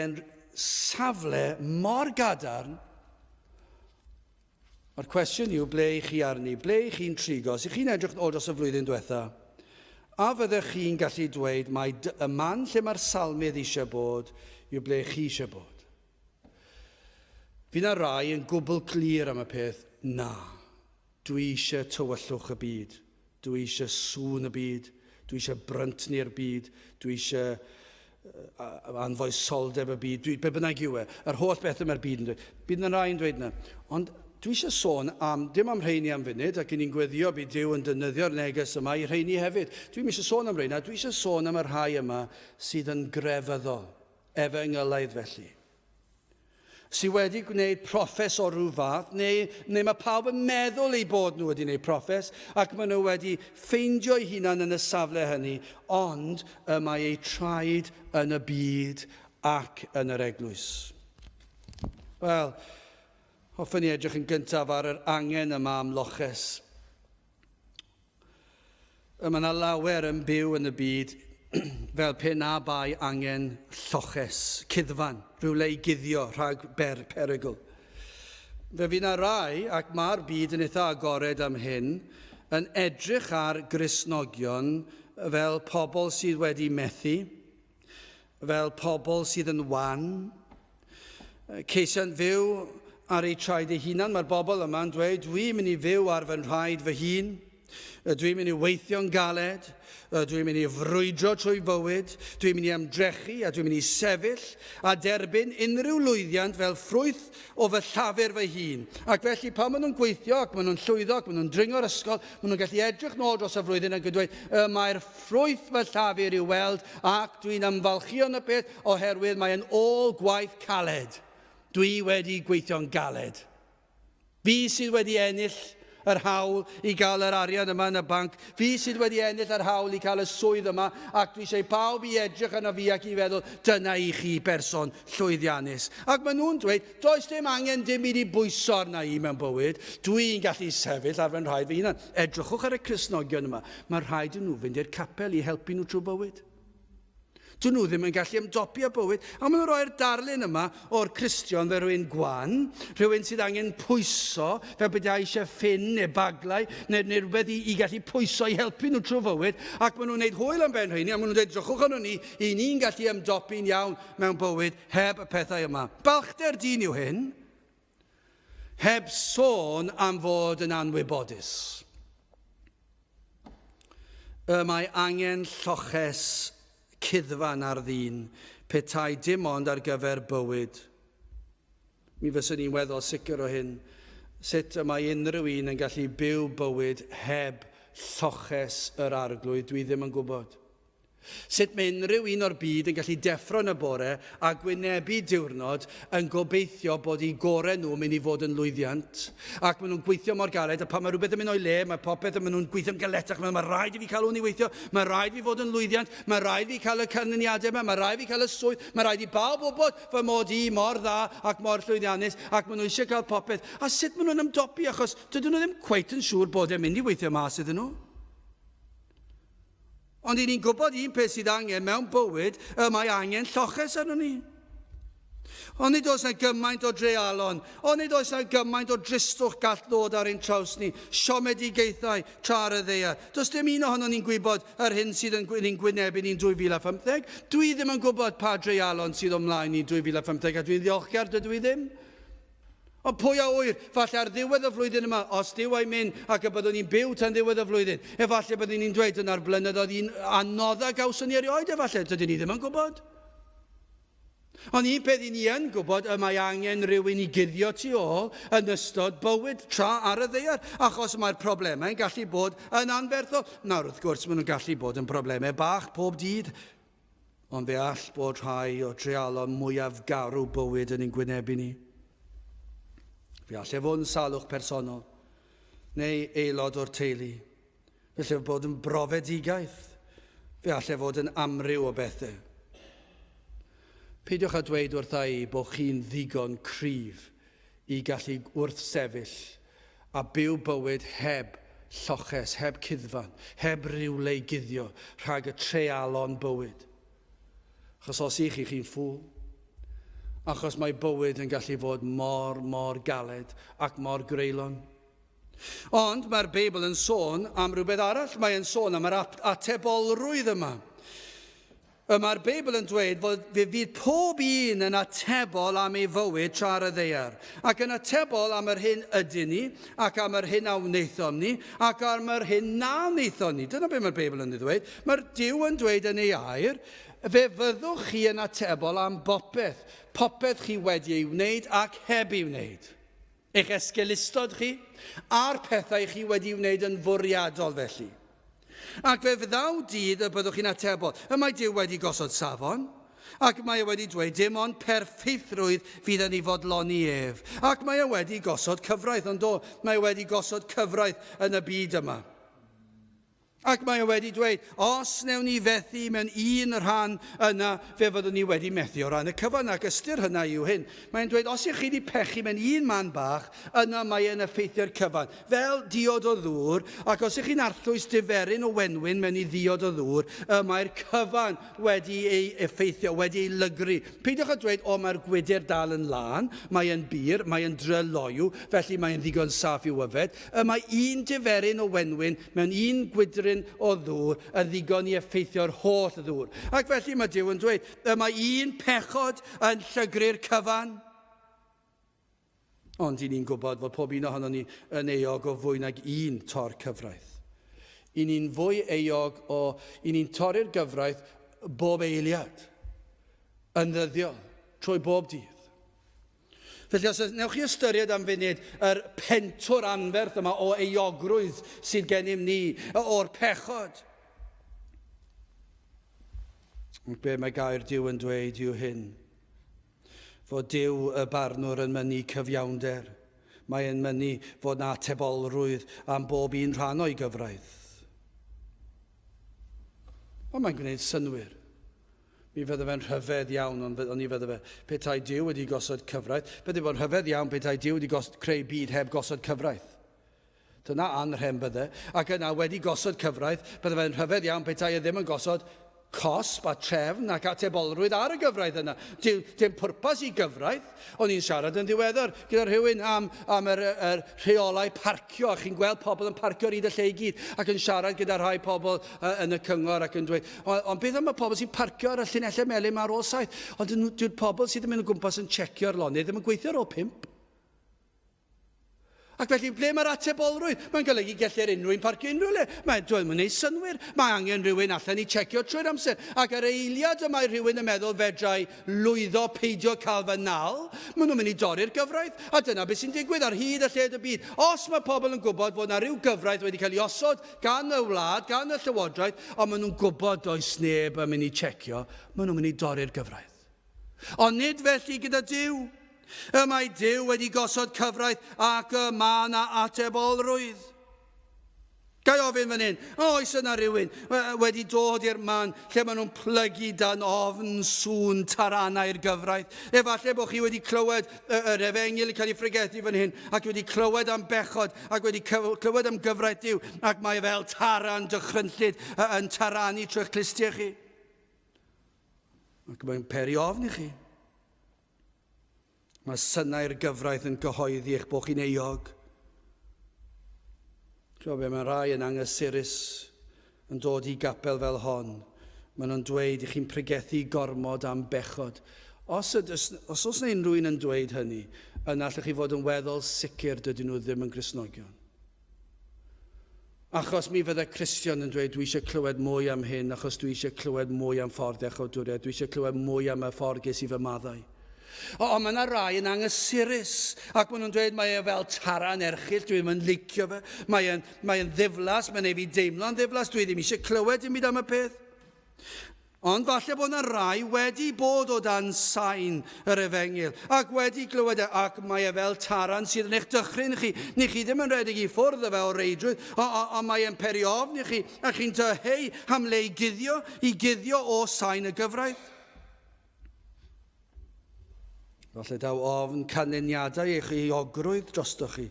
e'n safle mor gadarn. Mae'r cwestiwn yw, ble i chi arni? Ble i chi'n trigo? Os chi'n edrych o dros y flwyddyn diwetha, a fyddech chi'n gallu dweud, mae y man lle mae'r salmydd eisiau bod, yw ble chi eisiau bod. Fy'n a rai yn gwbl clir am y peth, na. Dwi eisiau tywyllwch y byd. Dwi eisiau sŵn y byd. Dwi eisiau bryntnu'r byd. Dwi eisiau anfoesoldeb y byd. Be bynnag yw e. Yr holl beth yma'r byd yn dweud. Bydd yna rai yn dweud yna. Ond dwi eisiau sôn dim am rheini am funud, ac ni'n gweddio bydd Duw yn defnyddio'r neges yma i rheini hefyd. Dwi'n eisiau sôn am reina. Dwi eisiau sôn am y rhai yma sydd yn grefyddol. Efengylaidd felly. Sydd wedi gwneud proffes o rhyw fath, neu mae pawb yn meddwl eu bod nhw wedi gwneud proffes, ac maen nhw wedi ffeindio eu hunain yn y safle hynny, ond mae eu traed yn y byd ac yn yr eglwys. Wel, hoffwn ni edrych yn gyntaf ar yr angen yma am loches. Mae yna lawer yn byw yn y byd fel pe na bai angen lloches, cuddfan, rhywle i guddio rhag perygl. Fe fydd yna rai, ac mae'r byd yn eitha agored am hyn, yn edrych ar Gristnogion fel pobl sydd wedi methu, fel pobl sydd yn wan, ceisiau'n fyw ar eu traed eu hunan. Mae'r bobl yma'n dweud, dwi'n mynd i fyw ar fy nhraed fy hun, dwi'n mynd i weithio'n galed, dwi'n mynd i frwydro trwy fywyd, dwi'n mynd i ymdrechu a dwi'n mynd i sefyll a derbyn unrhyw lwyddiant fel ffrwyth o fy llafur fy hun. Ac felly pan maen nhw'n gweithio ac maen nhw'n llwyddo ac maen nhw'n dringo'r ysgol, maen nhw'n gallu edrych nôl dros y flwyddyn ac yn dweud, mae'r ffrwyth fy llafur i'w weld ac dwi'n ymfalchio yn y peth oherwydd mae'n ôl gwaith caled. Dwi wedi gweithio'n galed. Fi sydd wedi ennill yr hawl i gael yr arian yma yn y banc. Fi sydd wedi ennill yr hawl i cael y swydd yma, ac dwi eisiau pawb i edrych yna fi ac i feddwl, dyna i chi person llwyddiannus. Ac maen nhw'n dweud, does dim angen dim i bwyso arna i mewn bywyd. Dwi'n gallu sefyll ar fy nhraed fy hunan. Edrychwch ar y Cristnogion yma. Mae rhaid i nhw fynd i'r capel i helpu nhw trwy bywyd. Dyn nhw ddim yn gallu ymdopi â bywyd. A maen nhw'n rhoi'r darlun yma o'r Cristion fe rhywun gwan, rhywun sydd angen pwyso, fel bydda eisiau ffyn neu baglau, neu rhywbeth i gallu pwyso i helpu nhw trwy fywyd, ac maen nhw'n gwneud hwyl am ben rheini, a maen nhw'n dweud, drychwch arno ni, i ni'n gallu ymdopi'n iawn mewn bywyd heb y pethau yma. Balchder dyn yw hyn, heb sôn am fod yn anwybodus. Mae angen lloches cuddfan ar ddyn, petai dim ond ar gyfer bywyd. Mi fyswn ni'n weddol sicr o hyn. Sut y mae unrhyw un yn gallu byw bywyd heb lloches yr arglwydd, dwi ddim yn gwybod. Sut mae unrhyw un o'r byd yn gallu deffro yn y bore a gwynebu diwrnod yn gobeithio bod eu gorau nhw'n mynd i fod yn lwyddiant. Ac maen nhw'n gweithio mor galed, a pan mae rhywbeth yn mynd o'i le, mae popeth yn mynd nhw'n gweithio'n galetach. Mae rhaid i fi cael hwn i weithio, mae rhaid i fod yn lwyddiant, mae rhaid i cael y canlyniadau yma, mae rhaid i cael y swydd, mae rhaid i bawb wybod fy mod i mor dda ac mor llwyddiannus, ac maen nhw eisiau cael popeth. A sut maen nhw'n ymdopi, achos dydyn nhw ddim cweit yn siŵr bod e'n mynd i weithio mas iddyn nhw. Ond i ni'n gwybod un peth sydd angen mewn bywyd, mae angen lloches arno ni. Ond nid oes na gymaint o dreialon, ond nid oes na gymaint o dristwch gall ddod ar ein traws ni, siomedigaethau tra ar y ddaear. Does dim un ohono ni'n gwybod yr hyn sydd yn gwynebu ni'n 2015. Dwi ddim yn gwybod pa dreialon sydd ymlaen i 2015, a dwi'n ddiolchgar, dydw i ddim. Ond pwy a wyr, falle ar ddiwedd y flwyddyn yma, os diw a'i mynd ac y byddwn ni'n byw tan ddiwedd y flwyddyn, efallai byddwn ni'n dweud yna'r blynyddoedd un anodda gawson ni erioed, efallai, dydyn ni ddim yn gwybod. Ond un peth i ni yn gwybod, mae angen rhywun i guddio tu ôl yn ystod bywyd tra ar y ddaear, achos mae'r problemau yn gallu bod yn anferthol. Nawr, wrth gwrs, maen nhw'n gallu bod yn problemau bach pob dydd, ond fe all bod rhai o dreialon mwyaf garw bywyd yn ein gwynebu ni. Fe allai fod yn salwch personol, neu aelod o'r teulu. Fe allai bod yn brofedigaeth. Fe allai fod yn amryw o bethau. Peidiwch â dweud wrtha i bod chi'n ddigon cryf i gallu wrthsefyll a byw bywyd heb lloches, heb cuddfan, heb rywle i guddio rhag y treialon bywyd. Achos os i'ch chi'n ffwl, achos mae bywyd yn gallu fod mor galed ac mor greulon. Ond mae'r Beibl yn sôn am rhywbeth arall. Mae'n sôn am yr atebolrwydd yma. Mae'r Beibl yn dweud fod fydd pob un yn atebol am ei fywyd tra ar y ddaear. Ac yn atebol am yr hyn ydyn ni, ac am yr hyn a wnaethon ni, ac am yr hyn na wnaethon ni. Dyna beth mae'r Beibl yn dweud. Mae'r Duw yn dweud yn ei air, fe fyddwch chi yn atebol am popeth chi wedi ei wneud ac heb ei wneud. Eich esgelistod chi, a'r pethau chi wedi ei wneud yn fwriadol felly. Ac fe fyddaw dydd y byddwch chi'n atebol. Mae Duw wedi gosod safon, ac mae wedi dweud dim ond perffeithrwydd fydd yn ei fodloni ef. Ac mae wedi gosod cyfraith, ond mae wedi gosod cyfraith yn y byd yma. Ac mae wedi dweud, os newn ni fethu mewn un rhan yna, fe fyddwn ni wedi methu o ran y cyfan, ac ystyr hynna yw hyn. Mae'n dweud, os ych chi wedi pechu mewn un man bach, yna mae yn effeithio'r cyfan. Fel diod o ddŵr, ac os ych chi'n arllwys diferyn o wenwyn mewn i ddiod o ddŵr, mae'r cyfan wedi ei effeithio, wedi ei lygru. Peidiwch â dweud, mae'r gwydr dal yn lan, mae'n byr, mae'n dryloiw, felly mae'n ddigon saff i'w yfed. Mae un diferyn o wenwyn mewn un gwydryn o ddŵr yn ddigon i effeithio'r holl ddŵr. Ac felly mae Duw yn dweud, mae un pechod yn llygru'r cyfan. Ond i ni'n gwybod fod pob un ohono ni yn eog o fwy nag un tor cyfraith. I ni'n fwy eog i ni'n torri'r gyfraith bob eiliad yn ddyddiol trwy bob dydd. Felly os newch chi ystyried am funud yr pentwr anferth yma o eogrwydd sydd gennym ni o'r pechod. Be mae gair Duw yn dweud yw hyn. Fod Duw y barnwr yn mynnu cyfiawnder. Mae yn mynnu fod na atebolrwydd am bob un rhan o'i gyfraith. Ond mae'n gwneud synwyr. Mi fydde fe'n rhyfedd iawn, ond ni fydde fe. Petai Duw wedi gosod cyfraith, bydde fe'n rhyfedd iawn petai Duw wedi creu byd heb gosod cyfraith. Dyna anrhem bydde. Ac yna wedi gosod cyfraith, bydde fe'n rhyfedd iawn petai e ddim yn gosod cosb a trefn ac atebolrwydd ar y gyfraith yna. Dim pwrpas i gyfraith. O'n i'n siarad yn ddiweddar gyda rhywun am yr rheolau parcio. A chi'n gweld pobl yn parcio ar hyd y lle i gyd. Ac yn siarad gyda rhai pobl yn y cyngor ac yn dweud, ond beth am y pobl sy'n parcio ar y llinellau melyn ar ôl 7? Ond dyw'r pobl sydd yn mynd o gwmpas yn checio'r lonydd ddim yn gweithio ar ôl 5. Ac felly, ble mae'r atebolrwydd? Mae'n golygu gellir unrhyw'n parcio unrhyw le. Mae'n gwneud synwyr. Mae angen rhywun allan i checio trwy'r amser. Ac ar eiliad y mae rhywun yn meddwl fedrai lwyddo peidio cael fy nal, maen nhw'n mynd i dorri'r gyfraith. A dyna beth sy'n digwydd ar hyd y lled y byd. Os mae pobl yn gwybod bod yna rhyw gyfraith wedi cael ei osod gan y wlad, gan y llywodraeth, ond maen nhw'n gwybod does neb yn mynd i checio, maen nhw'n mynd i dorri'r gyfraith. Ond nid felly gyda Duw. Y mae Duw wedi gosod cyfraith ac y mae yna atebolrwydd. Gai ofyn fan hyn, oes yna rhywun wedi dod i'r man lle maen nhw'n plygu dan ofn sŵn taranau'r gyfraith. Efallai bod chi wedi clywed yr Efengyl yn cael ei ffrigethu fan hyn, ac wedi clywed am bechod, ac wedi clywed am gyfraith Duw, ac mae fel taran dychrynllyd yn taranu trwy'ch clustiau chi. Ac mae'n peri ofn i chi. Mae synnau'r gyfraith yn gyhoeddi eich bod chi'n eog. Mae'n rai yn anghysurus yn dod i gapel fel hon. Maen nhw'n dweud i chi'n pregethu gormod am bechod. Os oes yna unrhyw un yn dweud hynny, yna allwch chi fod yn weddol sicr dydyn nhw ddim yn Gristnogion. Achos mi fydde Cristion yn dweud, dwi eisiau clywed mwy am hyn, achos dwi eisiau clywed mwy am ffordd echawdwriaeth, dwi eisiau clywed mwy am y ffordd ges i fy maddau. Ond mae yna rai yn anghysurus, ac maen nhw'n dweud mae e fel taran erchyll, dwi ddim yn licio fe, mae'n ddiflas, mae'n ei fi deimlo'n ddiflas, dwi ddim eisiau clywed dim byd am y peth. Ond falle bod yna rai wedi bod o dan sain yr Efengyl, ac wedi clywed e, ac mae e fel taran sydd yn eich dychryn chi. Ni chi ddim yn redig i ffwrdd o fe o reidrwydd, ond mae e'n peri ofn i chi, a chi'n dyheu am le i guddio o sain y gyfraith. Falle daw ofn canlyniadau eich eogrwydd drostoch chi.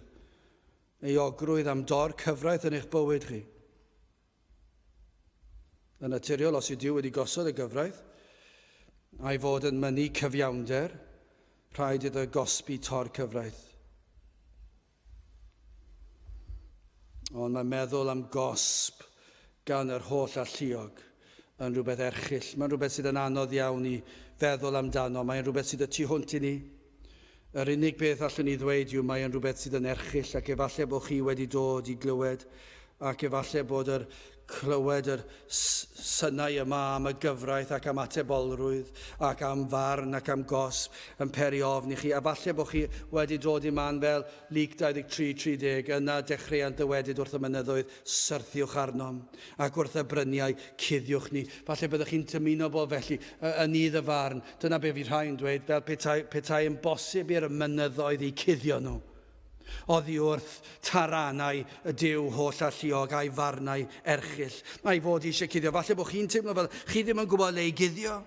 Eogrwydd am dor cyfraith yn eich bywyd chi. Yn naturiol, os yw Duw wedi gosod y gyfraith, a'i fod yn mynnu cyfiawnder, rhaid iddo gosbi tor cyfraith. Ond mae'n meddwl am gosb gan yr holl alluog yn rhywbeth erchyll. Mae'n rhywbeth sydd yn anodd iawn i feddwl amdano. Mae'n rhywbeth sydd y tu hwnt i ni. Yr unig beth allwn ni ddweud yw mae'n rhywbeth sydd yn erchyll, ac efallai bod chi wedi dod i glywed, ac efallai bod clywed yr synnau yma am y gyfraith ac am atebolrwydd ac am farn ac am gosb yn peri ofn i chi. A falle bod chi wedi dod i man fel Luc 23:30, yna dechreuant dywedid wrth y mynyddoedd, syrthiwch arnom, ac wrth y bryniau cuddiwch ni. Falle byddwch chi'n dymuno bod felly yn idd y farn. Dyna be fi rhai'n dweud, fel petai yn bosib i'r mynyddoedd i cuddio nhw. Oddi wrth taranau y Duw holl alluog a'i farnau erchyll. Mae fod eisiau cuddio. Falle bod chi'n teimlo fel chi ddim yn gwybod le i guddio.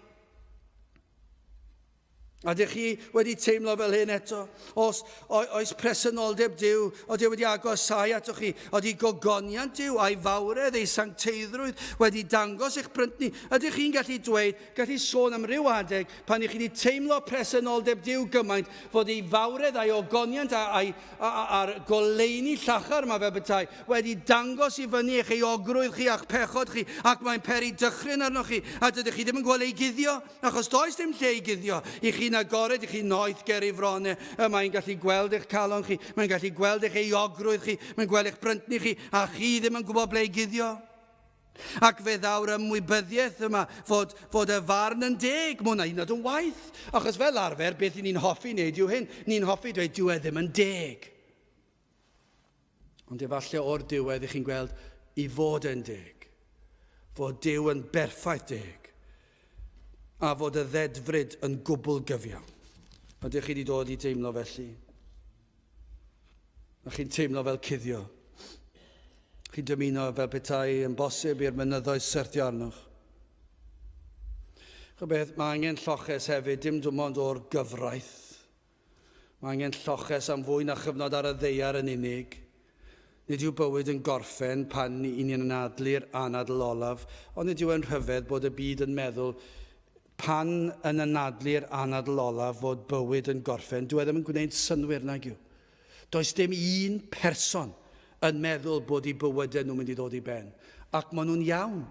A ydych chi wedi teimlo fel hyn eto? Oes presenoldeb Duw, o Duw wedi agosau atoch chi, oeddi gogoniant Duw a'i fawredd, ei sancteiddrwydd wedi dangos eich bryntni. Ydych chi'n gallu sôn am ryw adeg pan ych chi wedi teimlo presenoldeb Duw gymaint fod ei fawredd a'i ogoniant a'r goleuni llachar yma fe bytai wedi dangos i fyny eich eogrwydd chi a'ch pechod chi, ac mae'n peri dychryn arnoch chi, a dydych chi ddim yn gweld ei guddio, achos does dim lle i guddio. I chi'n agored, i chi noeth ger i fronau, mae'n gallu gweld eich calon chi, mae'n gallu gweld eich eogrwydd chi, mae'n gweld eich bryntni chi, a chi ddim yn gwybod ble i guddio. Ac fe ddaw'r ymwybyddiaeth yma fod y farn yn deg. Mae hwnna un yn waith, achos fel arfer beth ni'n hoffi wneud yw hyn. Ni'n hoffi dweud dyw e ddim yn deg. Ond efallai o'r diwedd i chi'n gweld i fod yn deg, fod Duw yn berffaith deg, a fod y ddedfryd yn gwbl gyfiawn. Ydych chi wedi dod i teimlo felly? A chi'n teimlo fel cuddio? Chi'n dymuno fel petai yn bosib i'r mynyddoedd syrthio arnoch? Chybeth, mae angen lloches hefyd, dim dim ond o'r gyfraith. Mae angen lloches am fwy na chyfnod ar y ddeiar yn unig. Nid yw bywyd yn gorffen pan ni'n anadlu'r anadl olaf, ond nid yw yn rhyfedd bod y byd yn meddwl pan yn anadlu'r anadl olaf fod bywyd yn gorffen. Dwi ddim yn gwneud synwyr nag yw. Does dim un person yn meddwl bod eu bywydau nhw'n mynd i ddod i ben. Ac maen nhw'n iawn.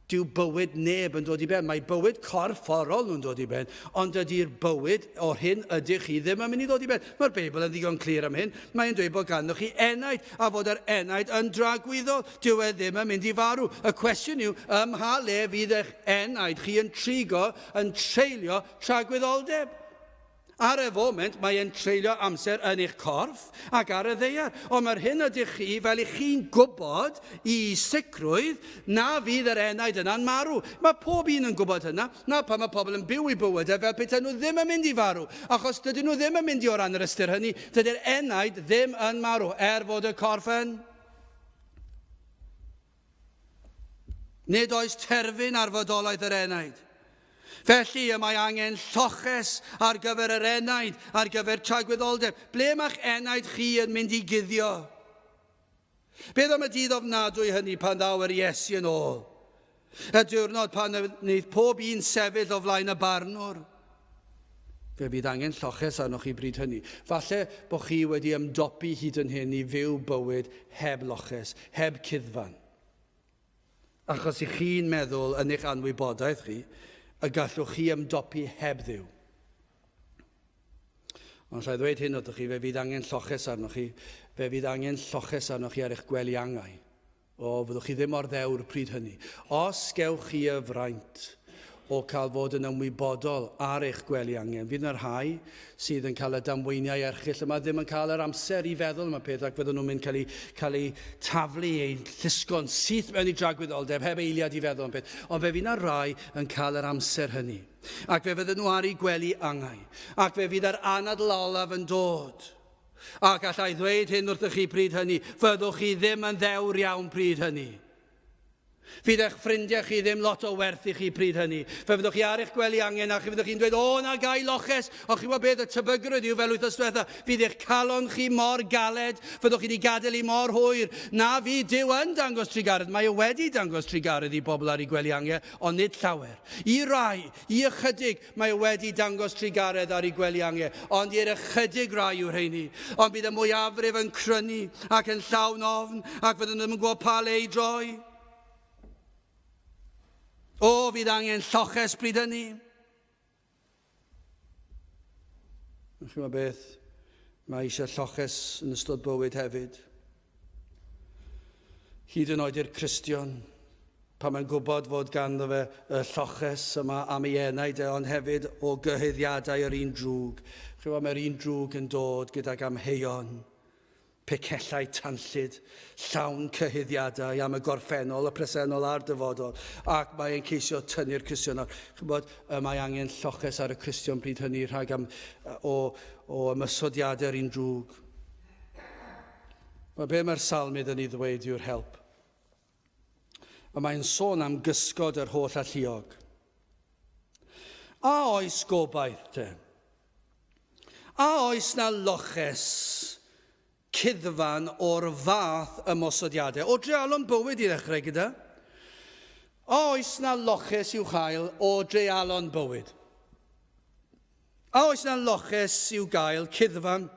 Dyw bywyd neb yn dod i ben. Mae bywyd corfforol yn dod i ben, ond ydy'r bywyd o'r hyn ydych chi ddim yn mynd i ddod i ben. Mae'r Beibl yn ddigon clir am hyn. Mae'n dweud bod ganddoch chi enaid, a fod yr enaid yn dragwyddol. Dyw e ddim yn mynd i farw. Y cwestiwn yw, ym mha le fydd eich enaid chi yn trigo, yn treulio tragwyddoldeb? Ar y foment, mae e'n treulio amser yn eich corff ac ar y ddeiar. Ond mae'r hyn ydych chi, fel i chi'n gwybod i sicrwydd, na fydd yr enaid yna'n marw. Mae pob un yn gwybod hynna. Na pan mae pobl yn byw i bywydau fel petai nhw ddim yn mynd i farw. Achos dydyn nhw ddim yn mynd i o ran yr ystyr hynny. Dydy'r enaid ddim yn marw, fod y corff yn. Nid oes terfyn ar fodolaeth yr enaid. Felly y mae angen lloches ar gyfer yr enaid, ar gyfer tragwyddoldeb. Ble mae'ch enaid chi yn mynd i guddio? Beth am y dydd ofnadwy hynny pan ddawer Iesu yn ôl? Y diwrnod pan wneud pob un sefyll o flaen y barnwr. Fe bydd angen lloches arnoch chi bryd hynny. Falle bod chi wedi ymdopi hyd yn hyn i fyw bywyd heb loches, heb cuddfan. Achos i chi'n meddwl yn eich anwybodaeth chi, y gallwch chi ymdopi heb ddiw. Ond lle ddweud hyn oeddech chi, fe fydd angen lloches arnoch chi, fe fydd angen lloches arnoch chi ar eich gweliangau. O, fyddwch chi ddim o'r ddewr pryd hynny. Os gewch chi y fraint o cael fod yn ymwybodol ar eich gweliangen, fydd yna rhai sydd yn cael y damweiniau erchill yma ddim yn cael yr amser i feddwl am y peth, ac fydden nhw'n mynd cael ei taflu, ei llusgo'n syth mewn i dragwyddoldeb, heb eiliad i feddwl am peth. Ond fe fydd yna rhai yn cael yr amser hynny. Ac fe fydden nhw ar ei gwely angau. Ac fe fydd yr anadl olaf yn dod. Ac allai ddweud hyn wrthych chi pryd hynny, fyddwch chi ddim yn ddewr iawn pryd hynny. Fydd eich ffrindiau chi ddim lot o werth i chi pryd hynny. Fe fyddwch chi ar eich gwely angen a chi fyddwch chi'n dweud, o na gai loches. O chi'n gwybod beth y tebygrwydd yw fel wythnos diwetha. Fydd eich calon chi mor galed. Fyddwch chi wedi gadael i mor hwyr. Na fi Dyw yn dangos trigaredd. Mae e wedi dangos trigaredd i bobl ar ei gwely angen, ond nid llawer. I rai, i ychydig, mae e wedi dangos trigaredd ar ei gwely angen. Ond i'r ychydig rai yw'r rheini. Ond bydd y mwyafrif yn crynu ac yn llawn ofn ac fydden nhw'n gwybod pa le i droi. O, fydd angen lloches bryd hynny. Chi'n gwybod beth? Mae eisiau lloches yn ystod bywyd hefyd. Hyd yn oed i'r Cristion, pan mae'n gwybod fod ganddo fe y lloches yma am ei enaid, ond hefyd o gyhyddiadau yr un drwg. Chi'n gwybod, mae'r un drwg yn dod gydag amheuon, pecellau tanllyd, llawn cyhyddiadau am y gorffennol, y presennol a'r dyfodol, ac mae'n ceisio tynnu'r Cristion. Chi'n bod, mae angen lloches ar y Cristion bryd hynny rhag o ymysodiadau'r un drwg. Mae be mae'r salmyd yn ei ddweud yw'r help. Mae'n sôn am gysgod yr holl alluog. A oes gobaith te? A oes na loches cuddfan o'r fath ymosodiadau? O dreialon bywyd i ddechrau gyda. Oes na loches i'w chael o dreialon bywyd? A oes na loches i'w gael cuddfan?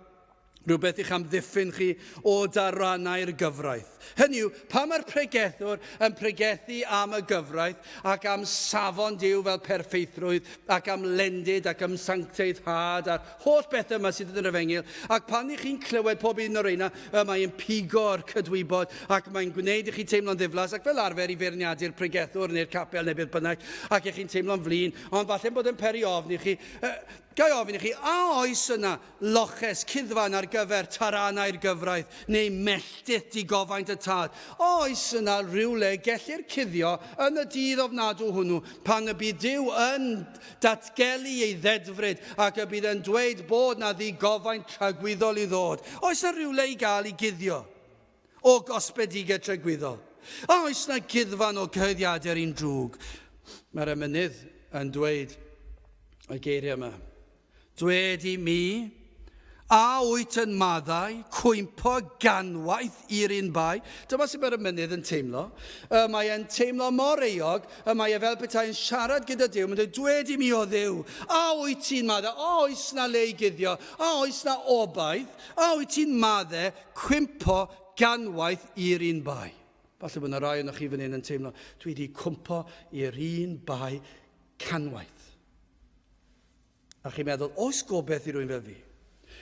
Rhywbeth i'ch amddiffyn chi o darannau'r gyfraith. Hynny yw, pa mae'r pregethwr yn pregethu am y gyfraith ac am safon Duw fel perfeithrwydd ac am lendid ac am sancteiddhad a'r holl bethau yma sydd yn yr Efengyl. Ac pan i chi'n clywed pob un o'r reina, mae'n pigo'r cydwybod ac mae'n gwneud i chi teimlo'n ddiflas ac fel arfer i feirniadu'r pregethwr neu'r capel neu beth bynnag ac i chi'n teimlo'n flin. Ond falle bod yn peri ofn i chi. Gai ofyn i chi, a oes yna loches cuddfan ar gyfer tarannau'r gyfraith neu melltith i gofaint y tad? Oes yna rhywle gellir cuddio yn y dydd ofnadw hwnnw pan y bydd Duw yn datgelu ei ddedfryd ac y bydd yn dweud bod na ddigofaint tragwyddol i ddod? Oes yna rhywle i gael i guddio o gosbedigau tragwyddol? A oes yna cuddfan o cyhyddiadau'r un drwg? Mae'r emynydd yn dweud y geiriau yma. Dwed i mi, a wyt yn maddau, cwympo ganwaith i'r un bai. Dyma sy'n mae'r mynydd yn teimlo. Mae e'n teimlo mor eog, mae e fel petai'n siarad gyda Duw. Mae'n dweud, dwed i mi o Dduw, a wyt ti'n maddau, a oes na le i guddio, a oes na obaith, a wyt ti'n maddau, cwympo ganwaith i'r un bai. Falle bod yna rai o'ch chi fan hyn yn teimlo, dwi wedi cwmpo i'r un bai canwaith. A chi'n meddwl, oes gobeith i rwy'n fel fi?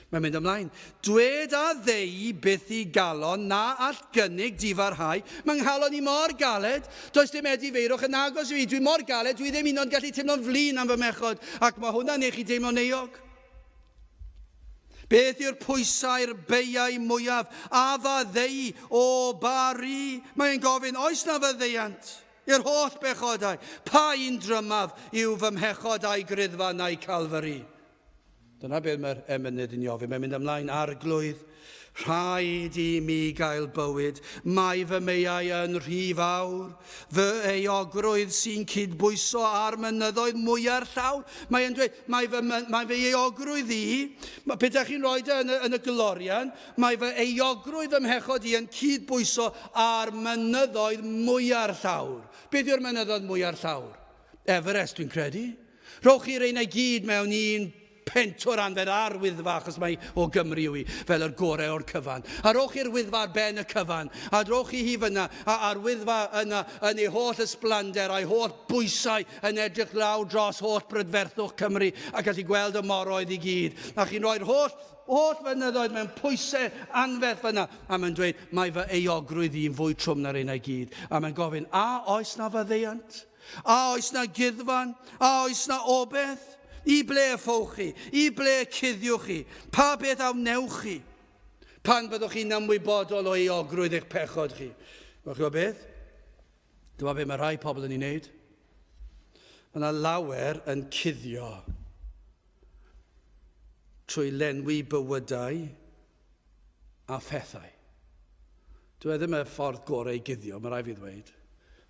Mae'n mynd ymlaen. Dwed a ddei byth i galon na all gynnig difarhau. Mae'n nghalon i mor galed. Does dim edifeirwch yn agos i fi. Dwi mor galed, dwi ddim un o'n gallu teimlo'n flin am fy mechod. Ac mae hwnna'n eich chi teimlo'n euog. Beth yw'r pwysau'r beiau mwyaf? A faddeu o bari. Mae'n gofyn, oes na faddeuant? I'r holl bechodau. Pa un drymaf yw fy mhechodau griddfa neu Calvary? Dyna beth mae'r emynydd yn ofyn. Mae'n mynd ymlaen, arglwydd. Rhaid i mi gael bywyd, mae fy meiau yn rhy fawr, fy eogrwydd sy'n cydbwyso ar mynyddoedd mwyar llawr. Mae'n dweud, mae fy eogrwydd i, beth ydych chi'n rhoi yn y glorian, mae fy eogrwydd ymhechod i yn cydbwyso ar mynyddoedd mwyar llawr. Beth yw'r mynyddoedd mwyar llawr? Everest, dwi'n credu. Rhowch chi reina gyd mewn un pentwr anfer ar wyddfa, achos mae o Gymru yw i, fel yr gorau o'r cyfan. A rowch chi'r wyddfa ar ben y cyfan, a rowch chi hi fyna, a'r wyddfa yna, yn ei holl ysblander, a'i holl bwysau yn edrych lawr dros holl brydferthwch Cymru, a gallu gweld y moroedd i gyd. A chi'n rhoi'r holl fynyddoedd mewn pwysau anferth fyna, a mae'n dweud, mae fy eogrwydd i'n fwy trwm na'r un i gyd. A mae'n gofyn, a oes na faddeuant? A oes na guddfan? A oes na obeth? I ble ffowch chi? I ble cuddiwch chi? Pa beth awnewch chi? Pan byddwch chi'n ymwybodol o eogrwydd eich pechod chi? Gwch chi'n beth? Dyma beth mae rhai pobl yn ei wneud. Mae yna lawer yn cuddio trwy lenwi bywydau a phethau. Dwi ddim y ffordd gorau i guddio, mae rai fi ddweud.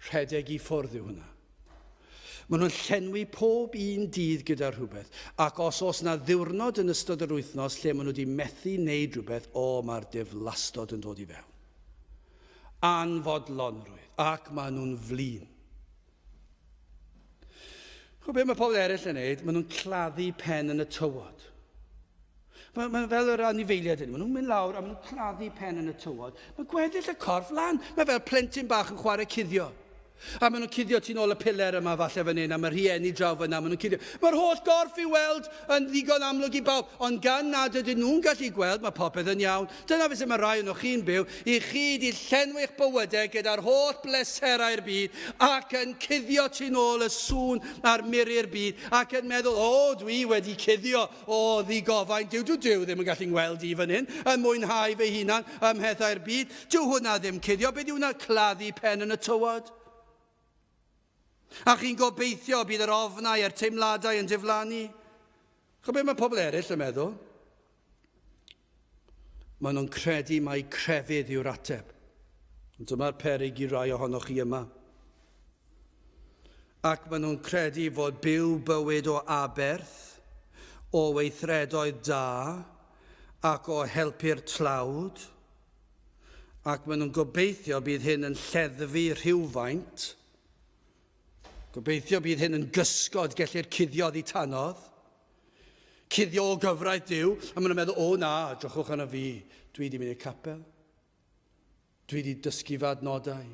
Rhedeg i ffwrdd yw hwnna. Maen nhw'n llenwi pob un dydd gyda rhywbeth. Ac os na ddiwrnod yn ystod yr wythnos lle maen nhw wedi methu wneud rhywbeth, mae'r diflastod yn dod i fewn. Anfodlonrwydd. Ac maen nhw'n flin. Chw beth mae pobl eraill yn wneud? Maen nhw'n claddu pen yn y tywod. Mae'n fel yr anifeiliad hyn. Maen nhw'n mynd lawr a maen nhw'n claddu pen yn y tywod. Mae gweddill y corff lan. Mae fel plentyn bach yn chwarae cuddio. A maen nhw'n cuddio tu nôl y piler yma falle fan hyn, a mae'r rhieni draw fyna, maen nhw'n cuddio. Mae'r holl gorff i weld yn ddigon amlwg i bawb, ond gan nad ydyn nhw'n gallu gweld, mae popeth yn iawn. Dyna beth mae rai o'n chi'n byw, i chi di llenwi eich bywydau gyda'r holl bleserau'r byd, ac yn cuddio tu nôl y sŵn a'r muri'r byd, ac yn meddwl, dwi wedi cuddio, ddigofaint, dyw ddim yn gallu gweld i fan hyn, yn mwynhau fy hunan ym mhethau'r byd. Dyw hwnna ddim cuddio, beth yw hwnna claddu pen yn y tywod? A chi'n gobeithio bydd yr ofnau a'r teimladau yn diflannu. Chos beth mae pobl eraill yn meddwl? Maen nhw'n credu mai crefydd yw'r ateb. Dyma'r peryg i rai ohonoch chi yma. Ac maen nhw'n credu fod byw bywyd o aberth, o weithredoedd da, ac o helpu'r tlawd, ac maen nhw'n gobeithio bydd hyn yn lleddfu rhywfaint. Gobeithio bydd hyn yn gysgod gellir cuddio ddi tanodd. Cuddio o gyfraith Duw. A maen nhw'n meddwl, drychwch arno fi. Dwi wedi mynd i'r capel. Dwi wedi dysgu fadnodau.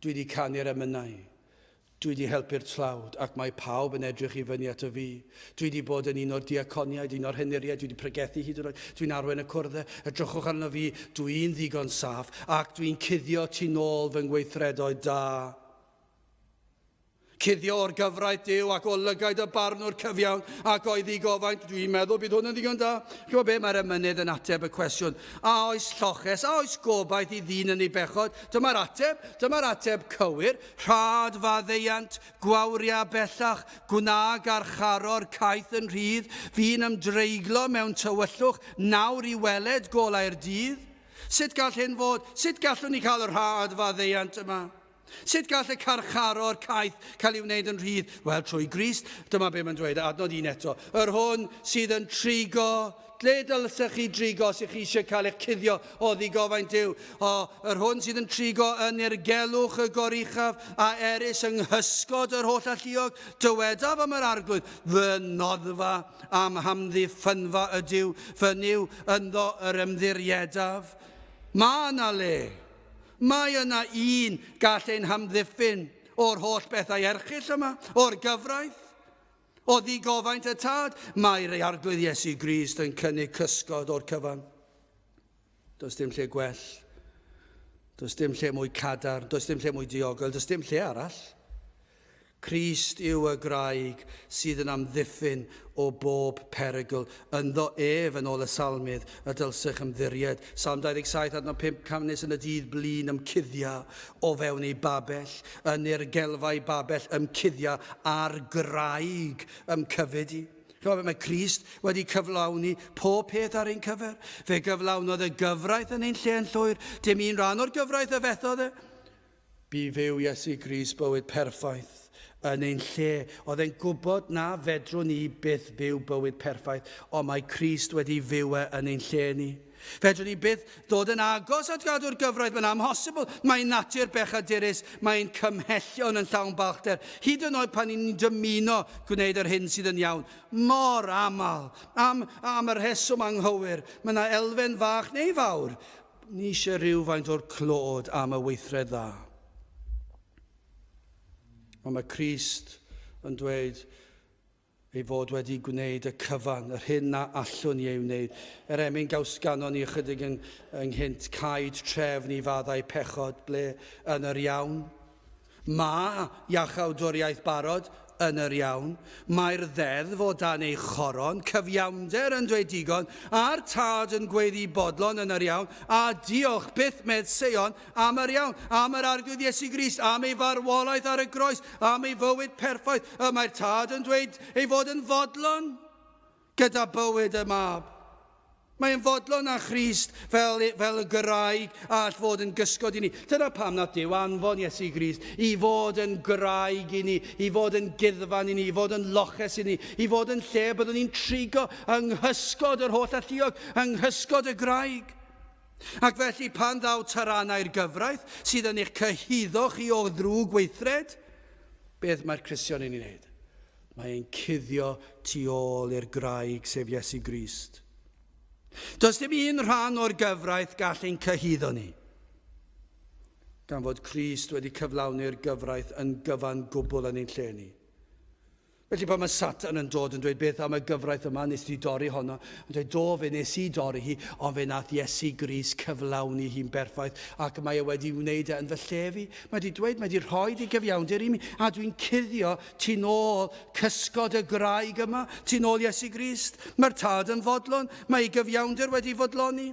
Dwi wedi canu'r emynau. Dwi wedi helpu'r tlawd. Ac mae pawb yn edrych i fyny ato fi. Dwi wedi bod yn un o'r diaconiaid, un o'r hyneriad. Dwi wedi pregethu hyd yn oed. Dwi'n arwain y cwrdau. Edrychwch arno fi. Dwi'n ddigon saff. Ac dwi'n cuddio tu nôl fy ngweithredoedd da. Cuddio o'r gyfraith Duw ac o lygaid y barnwr cyfiawn ac oedd i gofaint, dwi'n meddwl bydd hwn yn ddigon da. Gwybod be, mae'r emynydd yn ateb y cwestiwn. A oes lloches, a oes gobaith i ddyn yn ei bechod? Dyma'r ateb cywir. Rhad faddeuant, gwawriau bellach, gwnag ar charo'r caeth yn rhydd, fi'n ymdreiglo mewn tywyllwch, nawr i weled golau'r dydd. Sut gall hyn fod? Sut gallwn ni cael yr rhad faddeuant yma? Sut gall y carcharo'r caeth cael ei wneud yn rhydd? Wel, trwy Grist, dyma be mae'n dweud, adnod un eto. Yr hwn sydd yn trigo, lle dylsech chi drigo os ych chi eisiau cael eich cuddio o ddigofaint Duw? Yr hwn sydd yn trigo yn irgelwch y goruchaf a erys yng nghysgod yr holl alluog, dywedaf am yr arglwydd, fy noddfa am hamddiffynfa ydyw, fy niw ynddo yr ymddiriedaf. Mae Mae yna un gall ein hamddiffyn o'r holl bethau erchyll yma, o'r gyfraith, o ddigofaint y tad. Mae'r arglwydd Iesu Grist yn cynnig cysgod o'r cyfan. Does dim lle gwell, does dim lle mwy cadar, does dim lle mwy diogel, does dim lle arall. Crist yw y graig sydd yn amddiffyn o bob perygl. Ynddo ef yn ôl y salmydd y dylsych ymddiried. Psalm 27 adnod 5, camnes yn y dydd blin ymcuddia o fewn ei babell, yn i'r gelfau babell ymcuddia a'r graig ymcyfyd i. Mae Crist wedi cyflawni pob peth ar ein cyfer. Fe gyflawnodd y gyfraith yn ein lle yn llwyr. Dim un rhan o'r gyfraith y fethodd e. Bu fyw Iesu Grist bywyd perffaith yn ein lle. Oedd e'n gwybod na fedrwn ni byth fyw bywyd perffaith, ond mae Crist wedi fyw yn ein lle ni. Fedrwn ni byth dod yn agos at gadw'r gyfraith, mae'n amhosibl. Mae'n natur bechadurus, mae'n cymhellion yn llawn balchder. Hyd yn oed pan ni'n dymuno gwneud yr hyn sydd yn iawn. Mor aml, am yr rheswm anghywir. Mae yna elfen fach neu fawr. Ni eisiau rhywfaint o'r clod am y weithred dda. Ond mae Crist yn dweud ei fod wedi gwneud y cyfan, yr hyn na allwn ni ei wneud. Emyn gawsganon ni ychydig ynghynt caid trefn i faddau pechod ble yn yr iawn. Mae iachawdwriaeth barod yn yr iawn. Mae'r ddeddf o dan ei choron, cyfiawnder yn dweud digon, a'r tad yn gweddi bodlon yn yr iawn, a diolch byth meddseon am yr iawn, am yr arglwydd Iesu Grist, am ei farwolaeth ar y groes, am ei fywyd perffaith. Mae'r tad yn dweud ei fod yn fodlon gyda bywyd y mab. Mae'n fodlon â Christ fel y graig all fod yn gysgod i ni. Dyna pam nath Duw anfon Iesu Grist i fod yn graig i ni, i fod yn guddfan i ni, i fod yn loches i ni, i fod yn lle byddwn ni'n trigo yng nghysgod yr holl alluog, yng nghysgod y graig. Ac felly pan ddaw taranau'r gyfraith sydd yn eich cyhuddo chi o ddrwg weithred, beth mae'r Cristion yn ei wneud? Mae'n cuddio tu ôl i'r graig sef Iesu Grist. Does dim un rhan o'r gyfraith gall ein cyhuddo ni, gan fod Crist wedi cyflawni'r gyfraith yn gyfan gwbl yn ein lle ni. Felly pan mae Satan yn dod yn dweud beth am y gyfraith yma, nes i dorri honno, yn dweud do fe nes i dorri hi, ond fe nath Iesu Grist cyflawni hi'n berffaith, ac mae e wedi wneud e yn fy lle fi. Mae wedi dweud, mae wedi rhoi di gyfiawnder i mi, a dwi'n cuddio tu nôl cysgod y graig yma, tu nôl Iesu Grist. Mae'r tad yn fodlon, mae ei gyfiawnder wedi fodloni.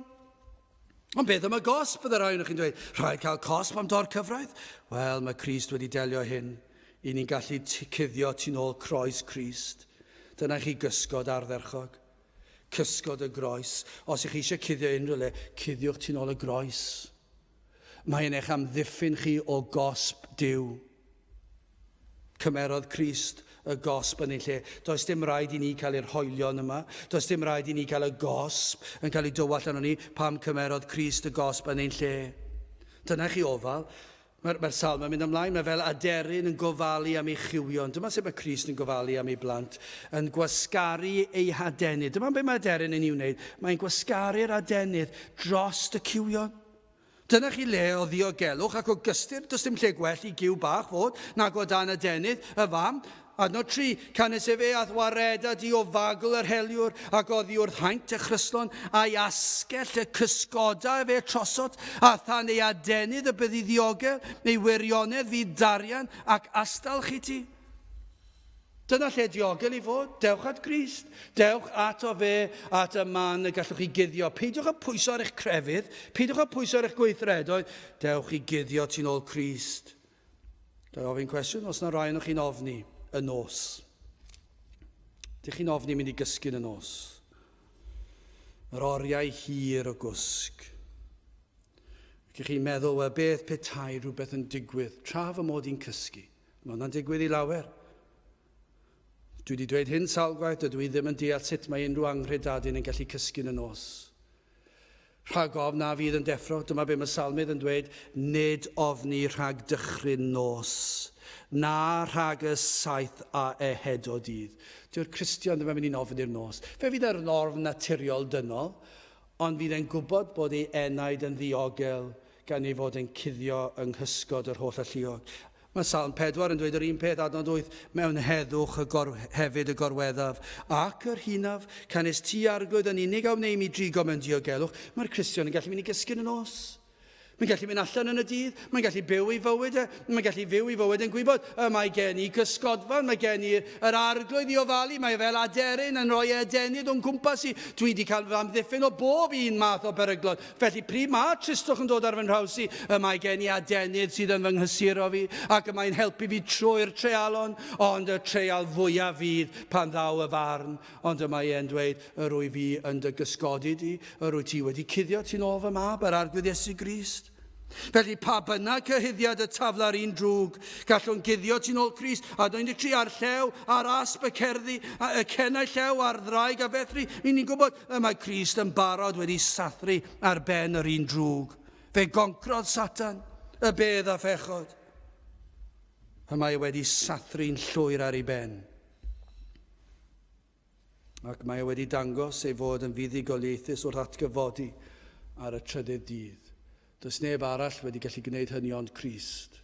Ond beth am y gosb, bydde rai o'n chi'n dweud, rhaid cael cosb am dor cyfraith? Wel, mae Crist wedi delio hyn. I ni'n gallu cuddio tu nôl croes Crist. Dyna chi gysgod ardderchog. Cysgod y groes. Os ych chi eisiau cuddio unrhyw le, cuddiwch tu nôl y groes. Mae'n eich amddiffyn chi o gosb Duw. Cymerodd Crist y gosb yn ei lle. Does dim rhaid i ni cael i'r hoelion yma. Does dim rhaid i ni cael y gosb yn cael ei dywall arno ni pam cymerodd Crist y gosb yn ei lle. Dyna chi ofal. Mae'r salm yn mynd ymlaen, mae fel aderyn yn gofalu am ei chywion. Dyma sut mae Crist yn gofalu am ei blant, yn gwasgaru ei hadenydd. Dyma beth mae aderyn yn ei wneud. Mae'n gwasgaru'r adenydd dros y cywion. Dyna chi le o ddiogelwch ac o gystur. Does dim lle gwell i giw bach fod nag o dan adenydd y fam. Adnod 3, canes e fe ath wareda di o fagl yr heliwr ac oddi wrth haint y chryslon a'i asgell y cysgoda e fe trosod a than ei adenydd y byddi ddiogel neu wirionedd fi darian ac astal chi ti. Dyna lle diogel i fod. Dewch at Crist. Dewch ato fe, at y man y gallwch chi guddio. Peidiwch â pwyso ar eich crefydd. Peidiwch â pwyso ar eich gweithredoedd. Dewch i guddio tu nôl Crist. Da ofyn cwestiwn, os na rai nhw'n chi'n ofni y nos. Dych chi'n ofni mynd i gysgu yn y nos. Yr oriau hir o gwsg. Ych chi'n meddwl, beth petai rhywbeth yn digwydd tra fy mod i'n cysgu. Mae hwnna'n digwydd i lawer. Dwi wedi dweud hyn salgwaith, dydw i ddim yn deall sut mae unrhyw anghredadyn yn gallu cysgu yn y nos. Rhag ofn na fydd yn deffro, dyma be mae salmydd yn dweud, nid ofni rhag dychryn nos, na rhag y saith a ehedo dydd. Dyw'r Cristion ddim yn mynd i'n ofn i'r nos. Fe fydd e'r norf naturiol dynol, ond fydd e'n gwybod bod ei enaid yn ddiogel gan ei fod yn cuddio yng nghysgod yr holl alluog. Mae Salm 4 yn dweud yr un peth adnod 8, mewn heddwch hefyd y gorweddaf ac yr hinaf, canes ti arglwydd yn unig awn neim i drigo mewn diogelwch. Mae'r Cristion yn gallu mynd i gysgu yn y nos. Mae'n gallu mynd allan yn y dydd, mae'n gallu byw ei fywyd, mae'n gallu fyw ei fywyd yn gwybod, mae gen i gysgodfan, mae gen i yr arglwydd i ofalu, mae fel aderyn yn rhoi adenydd o'n cwmpas i. Dwi wedi cael fy amddiffyn o bob un math o beryglon. Felly pryd mae tristwch yn dod ar fy nhraws i, mae gen i adenydd sydd yn fy nghysuro fi, ac mae'n helpu fi trwy'r treialon, ond y treial fwyaf fydd pan ddaw y farn. Ond mae e'n dweud, yr wyf fi yn dy gysgodi di, yr wyt ti wedi cuddio ti'n ôl fy mab, yr arglwydd Iesu Grist. Felly pa bynnag cyhyddiad y tafla'r un drwg, gallwn guddio ti'n ôl Crist, a 23 ar llew, ar asp y cerddi, y cennau llew ar ddraig a fethri, i ni'n gwybod mae Crist yn barod wedi sathru ar ben yr un drwg. Fe goncrodd Satan, y bedd a phechod. A mae wedi sathru'n llwyr ar ei ben. Ac mae wedi dangos ei fod yn fuddigoliaethus wrth atgyfodi ar y trydydd dydd. Does neb arall wedi gallu gwneud hynny ond Crist.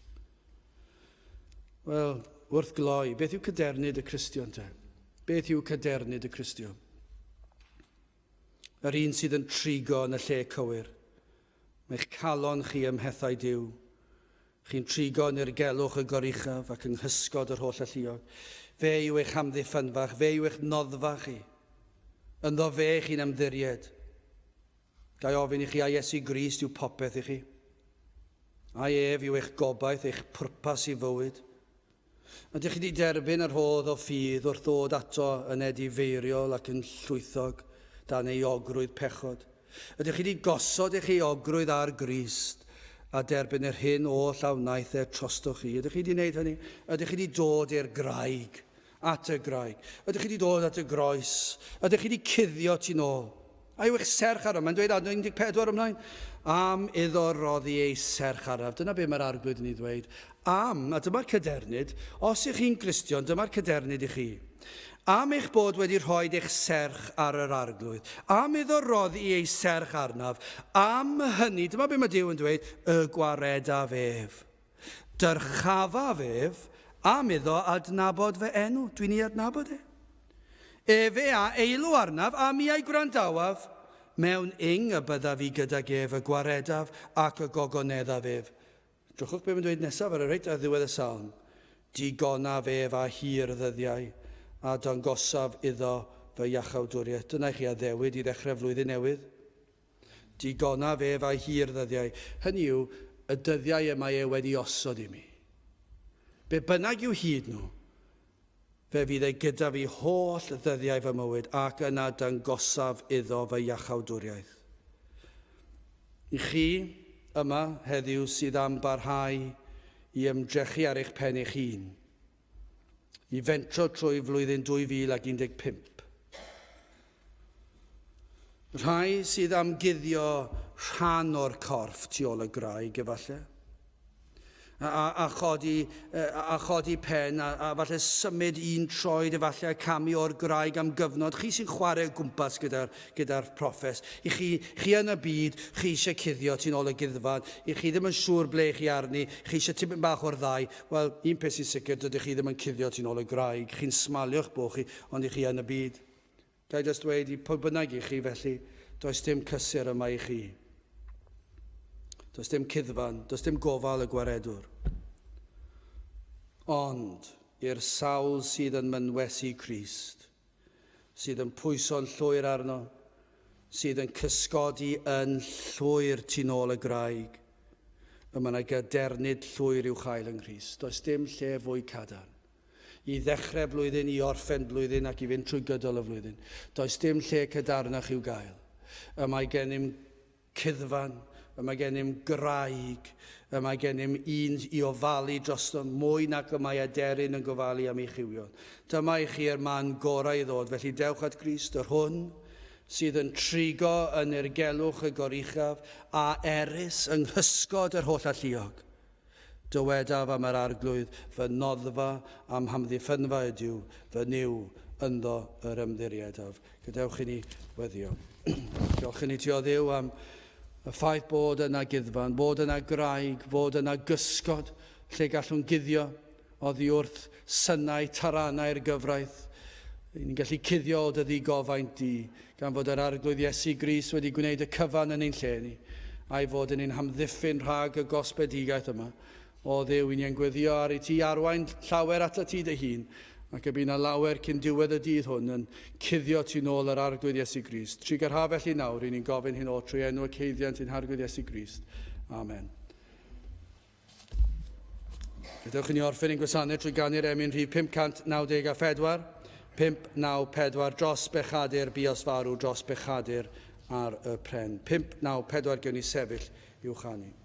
Wel, wrth gloi, beth yw cadernid y Cristion te? Beth yw cadernid y Cristion? Yr un sydd yn trigo yn y lle cywir. Mae'ch calon chi ymhethau Duw. Chi'n trigo yn irgelwch y goruchaf ac yng nghysgod yr holl alluog. Fe yw eich amddiffynfach, fe yw eich noddfa chi. Ynddo fe chi'n ymddiried. Gai ofyn i chi a Iesu Grist yw popeth i chi. A ef yw eich gobaith, eich pwrpas i fywyd. Ydych chi wedi derbyn yr hodd o ffydd wrth ddod ato yn edifeiriol ac yn llwythog dan ei ogrwydd pechod. Ydych chi wedi gosod eich ogrwydd ar Grist a derbyn yr hyn o llawnaeth e trostwch chi. Ydych chi wedi gwneud hynny? Ydych chi wedi dod i'r graig, at y graig? Ydych chi wedi dod at y groes? Ydych chi wedi cuddio ti'n ôl? A yw eich serch araf? Mae'n dweud adnod 14 ymlaen. Am iddo roddi ei serch araf. Dyna be mae'r arglwydd yn ei ddweud. Am, a dyma'r cadernid, os ych chi'n Gristion, dyma'r cadernid i chi. Am eich bod wedi rhoi eich serch ar yr arglwydd. Am iddo roddi ei serch arnaf. Am hynny, dyma be mae Duw yn dweud, y gwaredaf ef. Dyrchafaf ef, am iddo adnabod fy enw. Dwi'n ei adnabod e. Efe a eilw arnaf a mi ei gwrandawaf, mewn ing y bydda fi gydag ef y gwaredaf ac y gogoneddaf ef. Drwchwch be mae'n dweud nesaf ar y reit ar ddiwedd y salm. Digonaf ef a hir ddyddiau a dangosaf iddo fy iachawdwriaeth. Dyna chi addewid i ddechrau flwyddyn newydd. Digonaf ef a hir ddyddiau. Hynny yw, y dyddiau yma e wedi osod i mi. Be bynnag yw hyd nhw, fe fydd ei gyda fi holl ddyddiau fy mywyd ac yna dangosaf iddo fy iachawdwriaeth. I chi yma heddiw sydd am barhau i ymdrechu ar eich pen eich hun, i fentro trwy flwyddyn 2015. Rhai sydd am guddio rhan o'r corff tu ôl y graig efallai, a chodi pen, a falle symud un troed efallai camu o'r graig am gyfnod. Chi sy'n chwarae gwmpas gyda'r proffes. I chi yn y byd, chi eisiau cuddio ti'n ôl y guddfad. I chi ddim yn siŵr ble chi arni. Chi eisiau tipyn bach o'r ddau. Wel, un peth sy'n sicr, dydych chi ddim yn cuddio ti'n ôl y graig. Chi'n smalio'ch bo chi, ond i chi yn y byd. Gai just dweud i pwy bynnag i chi felly, does dim cysur yma i chi. Does dim cuddfan, does dim gofal y gwaredwr. Ond, i'r sawl sydd yn mynwesu Crist, sydd yn pwyso'n llwyr arno, sydd yn cysgodi yn llwyr tu ôl y graig, yma yna gadernid llwyr i'w chael yng Nghrist. Does dim lle fwy cadarn. I ddechrau blwyddyn, i orffen blwyddyn ac i fynd trwy gydol y flwyddyn. Does dim lle cadarnach i'w gael. Yma gennym cuddfan, yma gennym graig, yma gennym un i ofalu drosto mwy nac y mae aderyn yn gofalu am ei chywion. Dyma i chi'r man gorau i ddod, felly dewch at Grist, yr hwn sydd yn trigo yn irgelwch y goruchaf a erys yng nghysgod yr holl alluog. Dywedaf am yr arglwydd, fy noddfa am hamddiffynfa ydyw, fy niw ynddo yr ymddiriedaf. Gadewch i ni weddio. Diolch i ni ti o Dduw am Y ffaith bod yna guddfan, bod yna graig, bod yna gysgod, lle gallwn guddio oddi wrth synnau tarannau'r gyfraith. Ni'n gallu cuddio o dy ddigofaint di, gan fod yr arglwydd Iesu Grist wedi gwneud y cyfan yn ein lle ni, a'i fod yn ein hamddiffyn rhag y gosbedigaeth yma. O Dduw, ni'n gweddio ar ei ti arwain llawer at y ti dy hun, ac y bydd yna lawer cyn diwedd y dydd hwn yn cuddio ti nôl yr arglwydd Iesu Grist. Tri gyrhafell i nawr, ni'n gofyn hyn o trwy enw y ceiddiant i'n arglwydd Iesu Grist. Amen. Ydwch ni orffen ein gwasanaeth trwy ganu'r emyn rhif 594, 594 dros bechadur bios farw dros bechadur ar y pren. 594 gewn ni sefyll i'w chanu.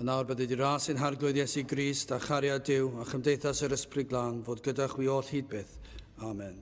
Yn nawr bydd wedi ras yn harglwydd Iesu Grist a chariad Duw a chymdeithas yr Ysbryd Glân fod gyda chwi oll hyd byth. Amen.